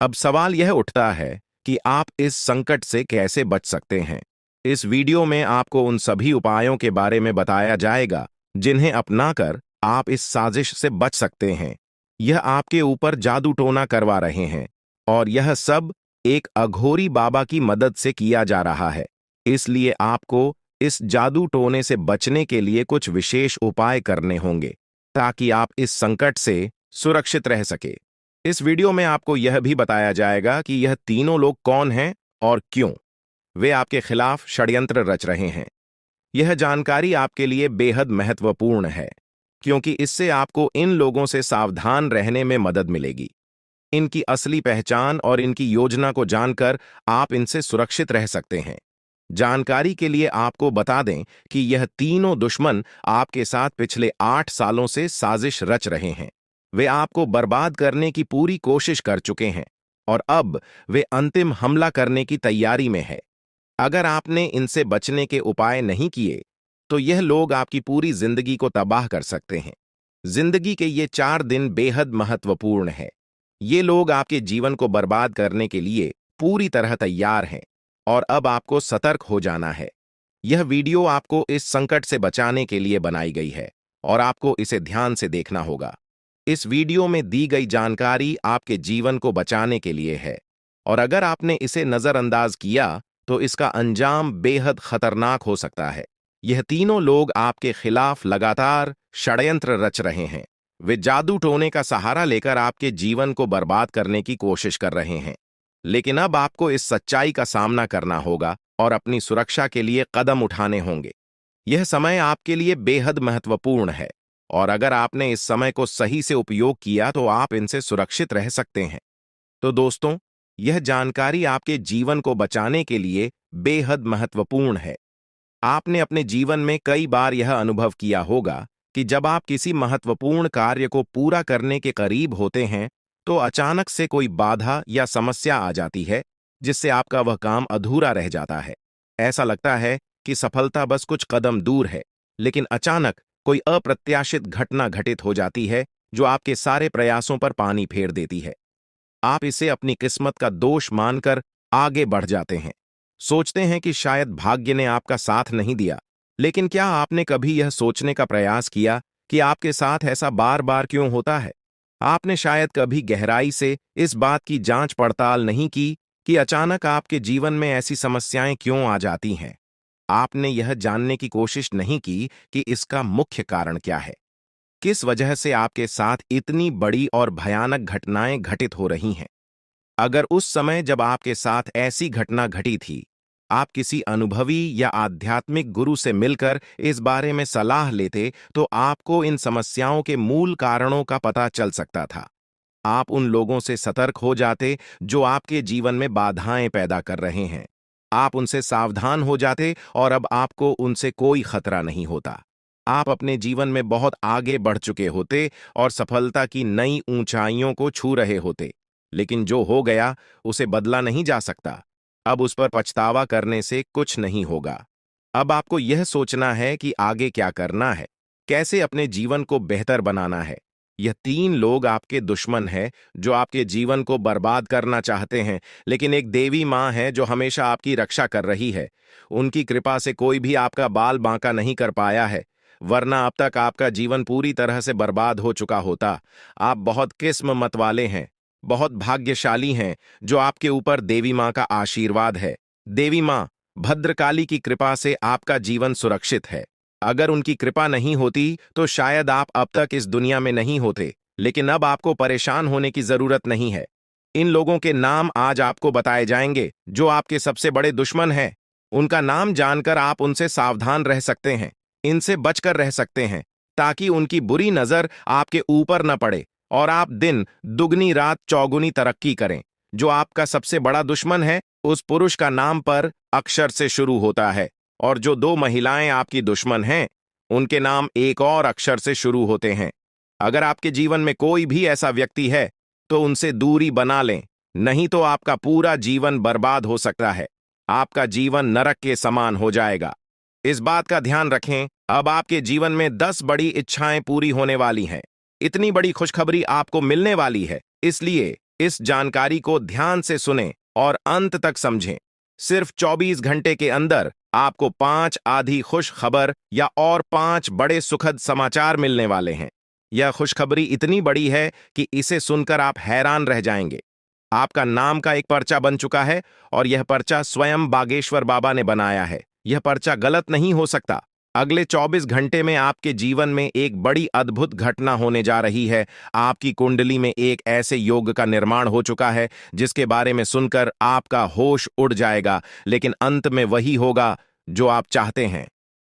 अब सवाल यह उठता है कि आप इस संकट से कैसे बच सकते हैं। इस वीडियो में आपको उन सभी उपायों के बारे में बताया जाएगा जिन्हें अपनाकर आप इस साजिश से बच सकते हैं। यह आपके ऊपर जादू टोना करवा रहे हैं और यह सब एक अघोरी बाबा की मदद से किया जा रहा है। इसलिए आपको इस जादू टोने से बचने के लिए कुछ विशेष उपाय करने होंगे ताकि आप इस संकट से सुरक्षित रह सके। इस वीडियो में आपको यह भी बताया जाएगा कि यह तीनों लोग कौन हैं और क्यों वे आपके खिलाफ षड्यंत्र रच रहे हैं। यह जानकारी आपके लिए बेहद महत्वपूर्ण है, क्योंकि इससे आपको इन लोगों से सावधान रहने में मदद मिलेगी। इनकी असली पहचान और इनकी योजना को जानकर आप इनसे सुरक्षित रह सकते हैं। जानकारी के लिए आपको बता दें कि यह तीनों दुश्मन आपके साथ पिछले 8 सालों से साजिश रच रहे हैं। वे आपको बर्बाद करने की पूरी कोशिश कर चुके हैं और अब वे अंतिम हमला करने की तैयारी में है। अगर आपने इनसे बचने के उपाय नहीं किए तो यह लोग आपकी पूरी जिंदगी को तबाह कर सकते हैं। जिंदगी के ये 4 दिन बेहद महत्वपूर्ण है। ये लोग आपके जीवन को बर्बाद करने के लिए पूरी तरह तैयार हैं और अब आपको सतर्क हो जाना है। यह वीडियो आपको इस संकट से बचाने के लिए बनाई गई है और आपको इसे ध्यान से देखना होगा। इस वीडियो में दी गई जानकारी आपके जीवन को बचाने के लिए है और अगर आपने इसे नजरअंदाज किया तो इसका अंजाम बेहद खतरनाक हो सकता है। यह तीनों लोग आपके खिलाफ लगातार षड्यंत्र रच रहे हैं। वे जादू टोने का सहारा लेकर आपके जीवन को बर्बाद करने की कोशिश कर रहे हैं। लेकिन अब आपको इस सच्चाई का सामना करना होगा और अपनी सुरक्षा के लिए कदम उठाने होंगे। यह समय आपके लिए बेहद महत्वपूर्ण है और अगर आपने इस समय को सही से उपयोग किया तो आप इनसे सुरक्षित रह सकते हैं। तो दोस्तों, यह जानकारी आपके जीवन को बचाने के लिए बेहद महत्वपूर्ण है। आपने अपने जीवन में कई बार यह अनुभव किया होगा कि जब आप किसी महत्वपूर्ण कार्य को पूरा करने के करीब होते हैं, तो अचानक से कोई बाधा या समस्या आ जाती है, जिससे आपका वह काम अधूरा रह जाता है। ऐसा लगता है कि सफलता बस कुछ कदम दूर है, लेकिन अचानक कोई अप्रत्याशित घटना घटित हो जाती है, जो आपके सारे प्रयासों पर पानी फेर देती है। आप इसे अपनी किस्मत का दोष मानकर आगे बढ़ जाते हैं। सोचते हैं कि शायद भाग्य ने आपका साथ नहीं दिया। लेकिन क्या आपने कभी यह सोचने का प्रयास किया कि आपके साथ ऐसा बार बार क्यों होता है? आपने शायद कभी गहराई से इस बात की जांच पड़ताल नहीं की कि अचानक आपके जीवन में ऐसी समस्याएं क्यों आ जाती हैं। आपने यह जानने की कोशिश नहीं की कि इसका मुख्य कारण क्या है। किस वजह से आपके साथ इतनी बड़ी और भयानक घटनाएं घटित हो रही हैं? अगर उस समय जब आपके साथ ऐसी घटना घटी थी, आप किसी अनुभवी या आध्यात्मिक गुरु से मिलकर इस बारे में सलाह लेते, तो आपको इन समस्याओं के मूल कारणों का पता चल सकता था। आप उन लोगों से सतर्क हो जाते जो आपके जीवन में बाधाएं पैदा कर रहे हैं। आप उनसे सावधान हो जाते और अब आपको उनसे कोई खतरा नहीं होता। आप अपने जीवन में बहुत आगे बढ़ चुके होते और सफलता की नई ऊंचाइयों को छू रहे होते। लेकिन जो हो गया उसे बदला नहीं जा सकता। अब उस पर पछतावा करने से कुछ नहीं होगा। अब आपको यह सोचना है कि आगे क्या करना है, कैसे अपने जीवन को बेहतर बनाना है। यह तीन लोग आपके दुश्मन हैं जो आपके जीवन को बर्बाद करना चाहते हैं, लेकिन एक देवी माँ है जो हमेशा आपकी रक्षा कर रही है। उनकी कृपा से कोई भी आपका बाल बांका नहीं कर पाया है, वरना अब तक आपका जीवन पूरी तरह से बर्बाद हो चुका होता। आप बहुत किस्म मत वाले हैं, बहुत भाग्यशाली हैं जो आपके ऊपर देवी माँ का आशीर्वाद है। देवी माँ भद्रकाली की कृपा से आपका जीवन सुरक्षित है। अगर उनकी कृपा नहीं होती तो शायद आप अब तक इस दुनिया में नहीं होते। लेकिन अब आपको परेशान होने की जरूरत नहीं है। इन लोगों के नाम आज आपको बताए जाएंगे जो आपके सबसे बड़े दुश्मन हैं। उनका नाम जानकर आप उनसे सावधान रह सकते हैं, इनसे बचकर रह सकते हैं, ताकि उनकी बुरी नजर आपके ऊपर न पड़े और आप दिन दुगनी रात चौगुनी तरक्की करें। जो आपका सबसे बड़ा दुश्मन है, उस पुरुष का नाम पर अक्षर से शुरू होता है, और जो दो महिलाएं आपकी दुश्मन हैं, उनके नाम एक और अक्षर से शुरू होते हैं। अगर आपके जीवन में कोई भी ऐसा व्यक्ति है तो उनसे दूरी बना लें, नहीं तो आपका पूरा जीवन बर्बाद हो सकता है। आपका जीवन नरक के समान हो जाएगा। इस बात का ध्यान रखें, अब आपके जीवन में 10 बड़ी इच्छाएं पूरी होने वाली हैं। इतनी बड़ी खुशखबरी आपको मिलने वाली है, इसलिए इस जानकारी को ध्यान से सुनें और अंत तक समझें। सिर्फ 24 घंटे के अंदर आपको 5 आधी खुश खबर या और 5 बड़े सुखद समाचार मिलने वाले हैं। यह खुशखबरी इतनी बड़ी है कि इसे सुनकर आप हैरान रह जाएंगे। आपका नाम का एक पर्चा बन चुका है और यह पर्चा स्वयं बागेश्वर बाबा ने बनाया है। यह पर्चा गलत नहीं हो सकता। अगले 24 घंटे में आपके जीवन में एक बड़ी अद्भुत घटना होने जा रही है। आपकी कुंडली में एक ऐसे योग का निर्माण हो चुका है जिसके बारे में सुनकर आपका होश उड़ जाएगा, लेकिन अंत में वही होगा जो आप चाहते हैं।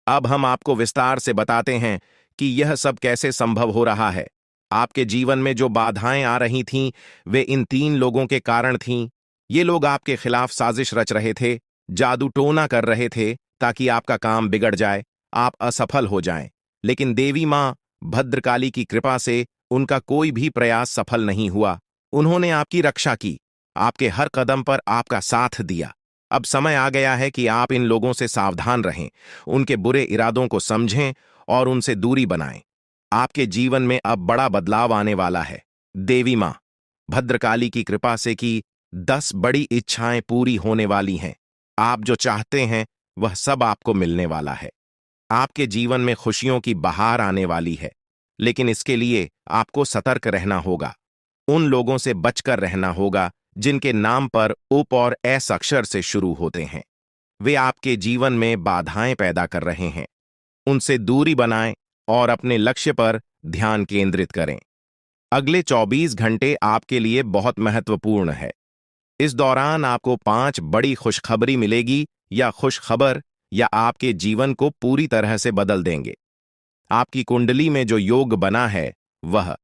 अब हम आपको विस्तार से बताते हैं कि यह सब कैसे संभव हो रहा है। आपके जीवन में जो बाधाएं आ रही थीं, वे इन तीन लोगों के कारण थीं। ये लोग आपके खिलाफ साजिश रच रहे थे, जादू टोना कर रहे थे ताकि आपका काम बिगड़ जाए, आप असफल हो जाएं। लेकिन देवी माँ भद्रकाली की कृपा से उनका कोई भी प्रयास सफल नहीं हुआ। उन्होंने आपकी रक्षा की, आपके हर कदम पर आपका साथ दिया। अब समय आ गया है कि आप इन लोगों से सावधान रहें, उनके बुरे इरादों को समझें और उनसे दूरी बनाएं। आपके जीवन में अब बड़ा बदलाव आने वाला है। देवी माँ भद्रकाली की कृपा से कि 10 बड़ी इच्छाएं पूरी होने वाली हैं। आप जो चाहते हैं वह सब आपको मिलने वाला है। आपके जीवन में खुशियों की बहार आने वाली है, लेकिन इसके लिए आपको सतर्क रहना होगा। उन लोगों से बचकर रहना होगा जिनके नाम पर उप और एस अक्षर से शुरू होते हैं। वे आपके जीवन में बाधाएं पैदा कर रहे हैं। उनसे दूरी बनाएं और अपने लक्ष्य पर ध्यान केंद्रित करें। अगले 24 घंटे आपके लिए बहुत महत्वपूर्ण है। इस दौरान आपको 5 बड़ी खुशखबरी मिलेगी या खुशखबर या आपके जीवन को पूरी तरह से बदल देंगे। आपकी कुंडली में जो योग बना है वह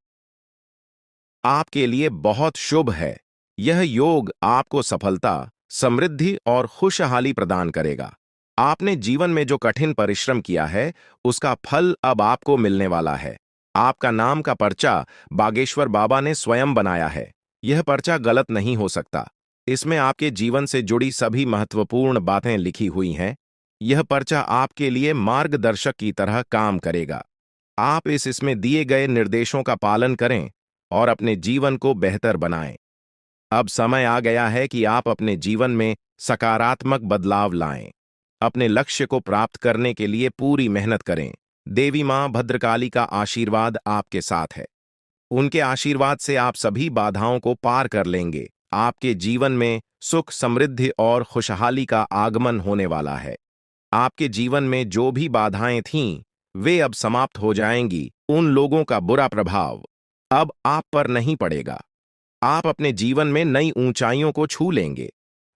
आपके लिए बहुत शुभ है। यह योग आपको सफलता, समृद्धि और खुशहाली प्रदान करेगा। आपने जीवन में जो कठिन परिश्रम किया है उसका फल अब आपको मिलने वाला है। आपका नाम का पर्चा बागेश्वर बाबा ने स्वयं बनाया है। यह पर्चा गलत नहीं हो सकता। इसमें आपके जीवन से जुड़ी सभी महत्वपूर्ण बातें लिखी हुई हैं। यह पर्चा आपके लिए मार्गदर्शक की तरह काम करेगा। आप इसमें दिए गए निर्देशों का पालन करें और अपने जीवन को बेहतर बनाएं। अब समय आ गया है कि आप अपने जीवन में सकारात्मक बदलाव लाएं। अपने लक्ष्य को प्राप्त करने के लिए पूरी मेहनत करें। देवी मां भद्रकाली का आशीर्वाद आपके साथ है। उनके आशीर्वाद से आप सभी बाधाओं को पार कर लेंगे। आपके जीवन में सुख, समृद्धि और खुशहाली का आगमन होने वाला है। आपके जीवन में जो भी बाधाएं थीं, वे अब समाप्त हो जाएंगी। उन लोगों का बुरा प्रभाव अब आप पर नहीं पड़ेगा। आप अपने जीवन में नई ऊंचाइयों को छू लेंगे।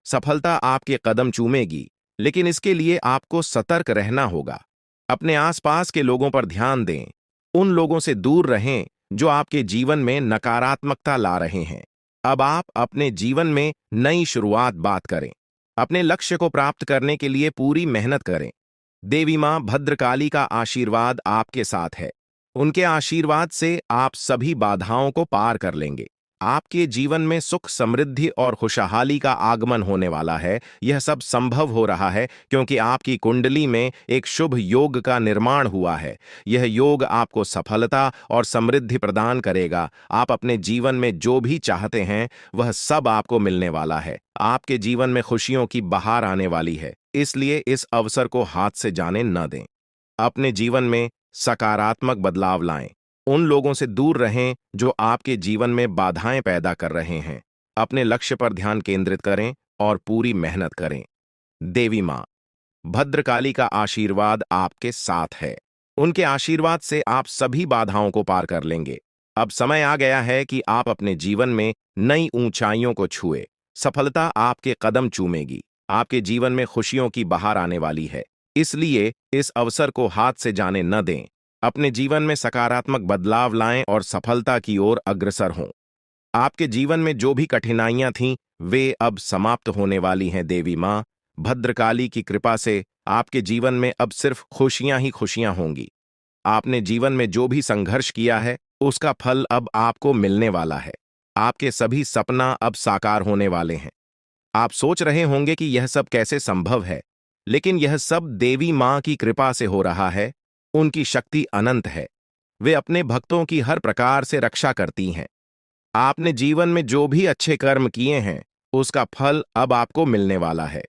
सफलता आपके कदम चूमेगी, लेकिन इसके लिए आपको सतर्क रहना होगा। अपने आसपास के लोगों पर ध्यान दें। उन लोगों से दूर रहें जो आपके जीवन में नकारात्मकता ला रहे हैं। अब आप अपने जीवन में नई शुरुआत बात करें। अपने लक्ष्य को प्राप्त करने के लिए पूरी मेहनत करें। देवी मां भद्रकाली का आशीर्वाद आपके साथ है। उनके आशीर्वाद से आप सभी बाधाओं को पार कर लेंगे। आपके जीवन में सुख, समृद्धि और खुशहाली का आगमन होने वाला है। यह सब संभव हो रहा है क्योंकि आपकी कुंडली में एक शुभ योग का निर्माण हुआ है। यह योग आपको सफलता और समृद्धि प्रदान करेगा। आप अपने जीवन में जो भी चाहते हैं वह सब आपको मिलने वाला है। आपके जीवन में खुशियों की बहार आने वाली है, इसलिए इस अवसर को हाथ से जाने न दें। अपने जीवन में सकारात्मक बदलाव लाएं। उन लोगों से दूर रहें जो आपके जीवन में बाधाएं पैदा कर रहे हैं। अपने लक्ष्य पर ध्यान केंद्रित करें और पूरी मेहनत करें। देवी मां भद्रकाली का आशीर्वाद आपके साथ है। उनके आशीर्वाद से आप सभी बाधाओं को पार कर लेंगे। अब समय आ गया है कि आप अपने जीवन में नई ऊंचाइयों को छुए। सफलता आपके कदम चूमेगी। आपके जीवन में खुशियों की बहार आने वाली है, इसलिए इस अवसर को हाथ से जाने न दें। अपने जीवन में सकारात्मक बदलाव लाएं और सफलता की ओर अग्रसर हों। आपके जीवन में जो भी कठिनाइयां थीं, वे अब समाप्त होने वाली हैं। देवी मां भद्रकाली की कृपा से आपके जीवन में अब सिर्फ खुशियां ही खुशियां होंगी। आपने जीवन में जो भी संघर्ष किया है, उसका फल अब आपको मिलने वाला है। आपके सभी सपना अब साकार होने वाले हैं। आप सोच रहे होंगे कि यह सब कैसे संभव है, लेकिन यह सब देवी मां की कृपा से हो रहा है। उनकी शक्ति अनंत है। वे अपने भक्तों की हर प्रकार से रक्षा करती हैं। आपने जीवन में जो भी अच्छे कर्म किए हैं, उसका फल अब आपको मिलने वाला है।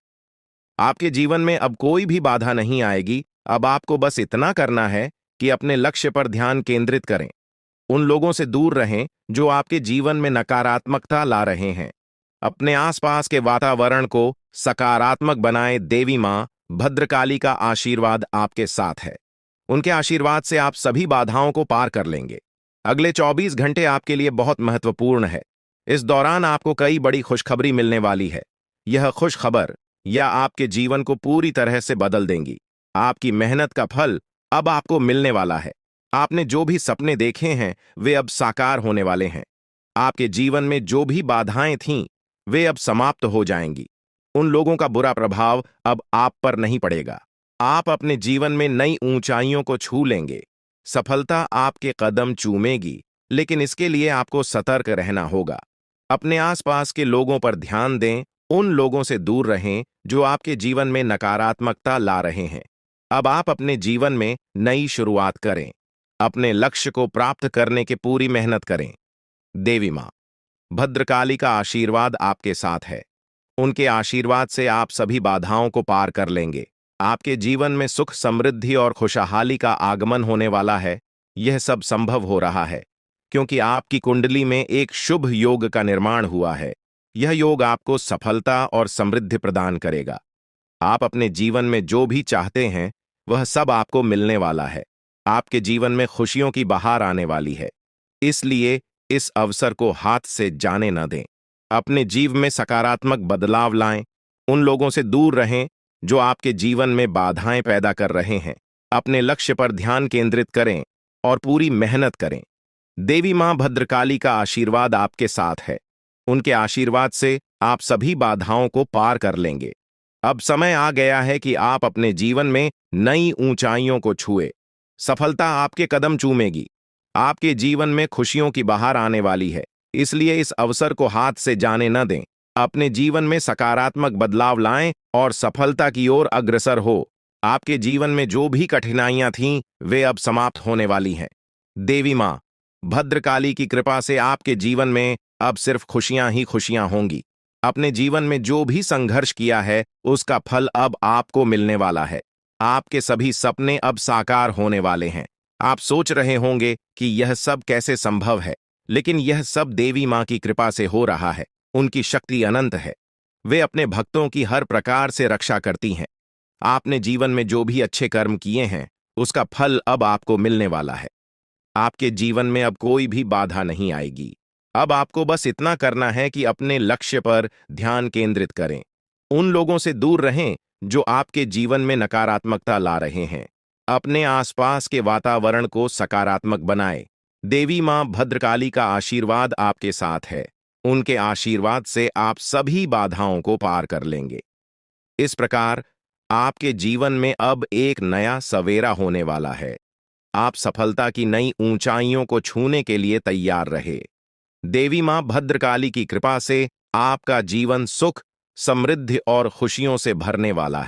आपके जीवन में अब कोई भी बाधा नहीं आएगी। अब आपको बस इतना करना है कि अपने लक्ष्य पर ध्यान केंद्रित करें। उन लोगों से दूर रहें जो आपके जीवन में नकारात्मकता ला रहे हैं। अपने आसपास के वातावरण को सकारात्मक बनाएं। देवी मां भद्रकाली का आशीर्वाद आपके साथ है। उनके आशीर्वाद से आप सभी बाधाओं को पार कर लेंगे। अगले 24 घंटे आपके लिए बहुत महत्वपूर्ण है। इस दौरान आपको कई बड़ी खुशखबरी मिलने वाली है। यह खुशखबर या आपके जीवन को पूरी तरह से बदल देंगी। आपकी मेहनत का फल अब आपको मिलने वाला है। आपने जो भी सपने देखे हैं, वे अब साकार होने वाले हैं। आपके जीवन में जो भी बाधाएं थीं, वे अब समाप्त हो जाएंगी। उन लोगों का बुरा प्रभाव अब आप पर नहीं पड़ेगा। आप अपने जीवन में नई ऊंचाइयों को छू लेंगे। सफलता आपके कदम चूमेगी, लेकिन इसके लिए आपको सतर्क रहना होगा। अपने आसपास के लोगों पर ध्यान दें। उन लोगों से दूर रहें जो आपके जीवन में नकारात्मकता ला रहे हैं। अब आप अपने जीवन में नई शुरुआत करें। अपने लक्ष्य को प्राप्त करने की पूरी मेहनत करें। देवी मां भद्रकाली का आशीर्वाद आपके साथ है। उनके आशीर्वाद से आप सभी बाधाओं को पार कर लेंगे। आपके जीवन में सुख, समृद्धि और खुशहाली का आगमन होने वाला है। यह सब संभव हो रहा है क्योंकि आपकी कुंडली में एक शुभ योग का निर्माण हुआ है। यह योग आपको सफलता और समृद्धि प्रदान करेगा। आप अपने जीवन में जो भी चाहते हैं वह सब आपको मिलने वाला है। आपके जीवन में खुशियों की बहार आने वाली है। इसलिए इस अवसर को हाथ से जाने न दें। अपने जीवन में सकारात्मक बदलाव लाएं। उन लोगों से दूर रहें जो आपके जीवन में बाधाएं पैदा कर रहे हैं। अपने लक्ष्य पर ध्यान केंद्रित करें और पूरी मेहनत करें। देवी मां भद्रकाली का आशीर्वाद आपके साथ है। उनके आशीर्वाद से आप सभी बाधाओं को पार कर लेंगे। अब समय आ गया है कि आप अपने जीवन में नई ऊंचाइयों को छुए। सफलता आपके कदम चूमेगी। आपके जीवन में खुशियों की बहार आने वाली है। इसलिए इस अवसर को हाथ से जाने न दें। अपने जीवन में सकारात्मक बदलाव लाएं और सफलता की ओर अग्रसर हो। आपके जीवन में जो भी कठिनाइयां थीं, वे अब समाप्त होने वाली हैं। देवी मां भद्रकाली की कृपा से आपके जीवन में अब सिर्फ खुशियां ही खुशियां होंगी। अपने जीवन में जो भी संघर्ष किया है उसका फल अब आपको मिलने वाला है। आपके सभी सपने अब साकार होने वाले हैं। आप सोच रहे होंगे कि यह सब कैसे संभव है, लेकिन यह सब देवी मां की कृपा से हो रहा है। उनकी शक्ति अनंत है। वे अपने भक्तों की हर प्रकार से रक्षा करती हैं। आपने जीवन में जो भी अच्छे कर्म किए हैं उसका फल अब आपको मिलने वाला है। आपके जीवन में अब कोई भी बाधा नहीं आएगी। अब आपको बस इतना करना है कि अपने लक्ष्य पर ध्यान केंद्रित करें। उन लोगों से दूर रहें जो आपके जीवन में नकारात्मकता ला रहे हैं। अपने आसपास के वातावरण को सकारात्मक बनाएं। देवी मां भद्रकाली का आशीर्वाद आपके साथ है। उनके आशीर्वाद से आप सभी बाधाओं को पार कर लेंगे। इस प्रकार आपके जीवन में अब एक नया सवेरा होने वाला है। आप सफलता की नई ऊंचाइयों को छूने के लिए तैयार रहे। देवी मां भद्रकाली की कृपा से आपका जीवन सुख, समृद्धि और खुशियों से भरने वाला है।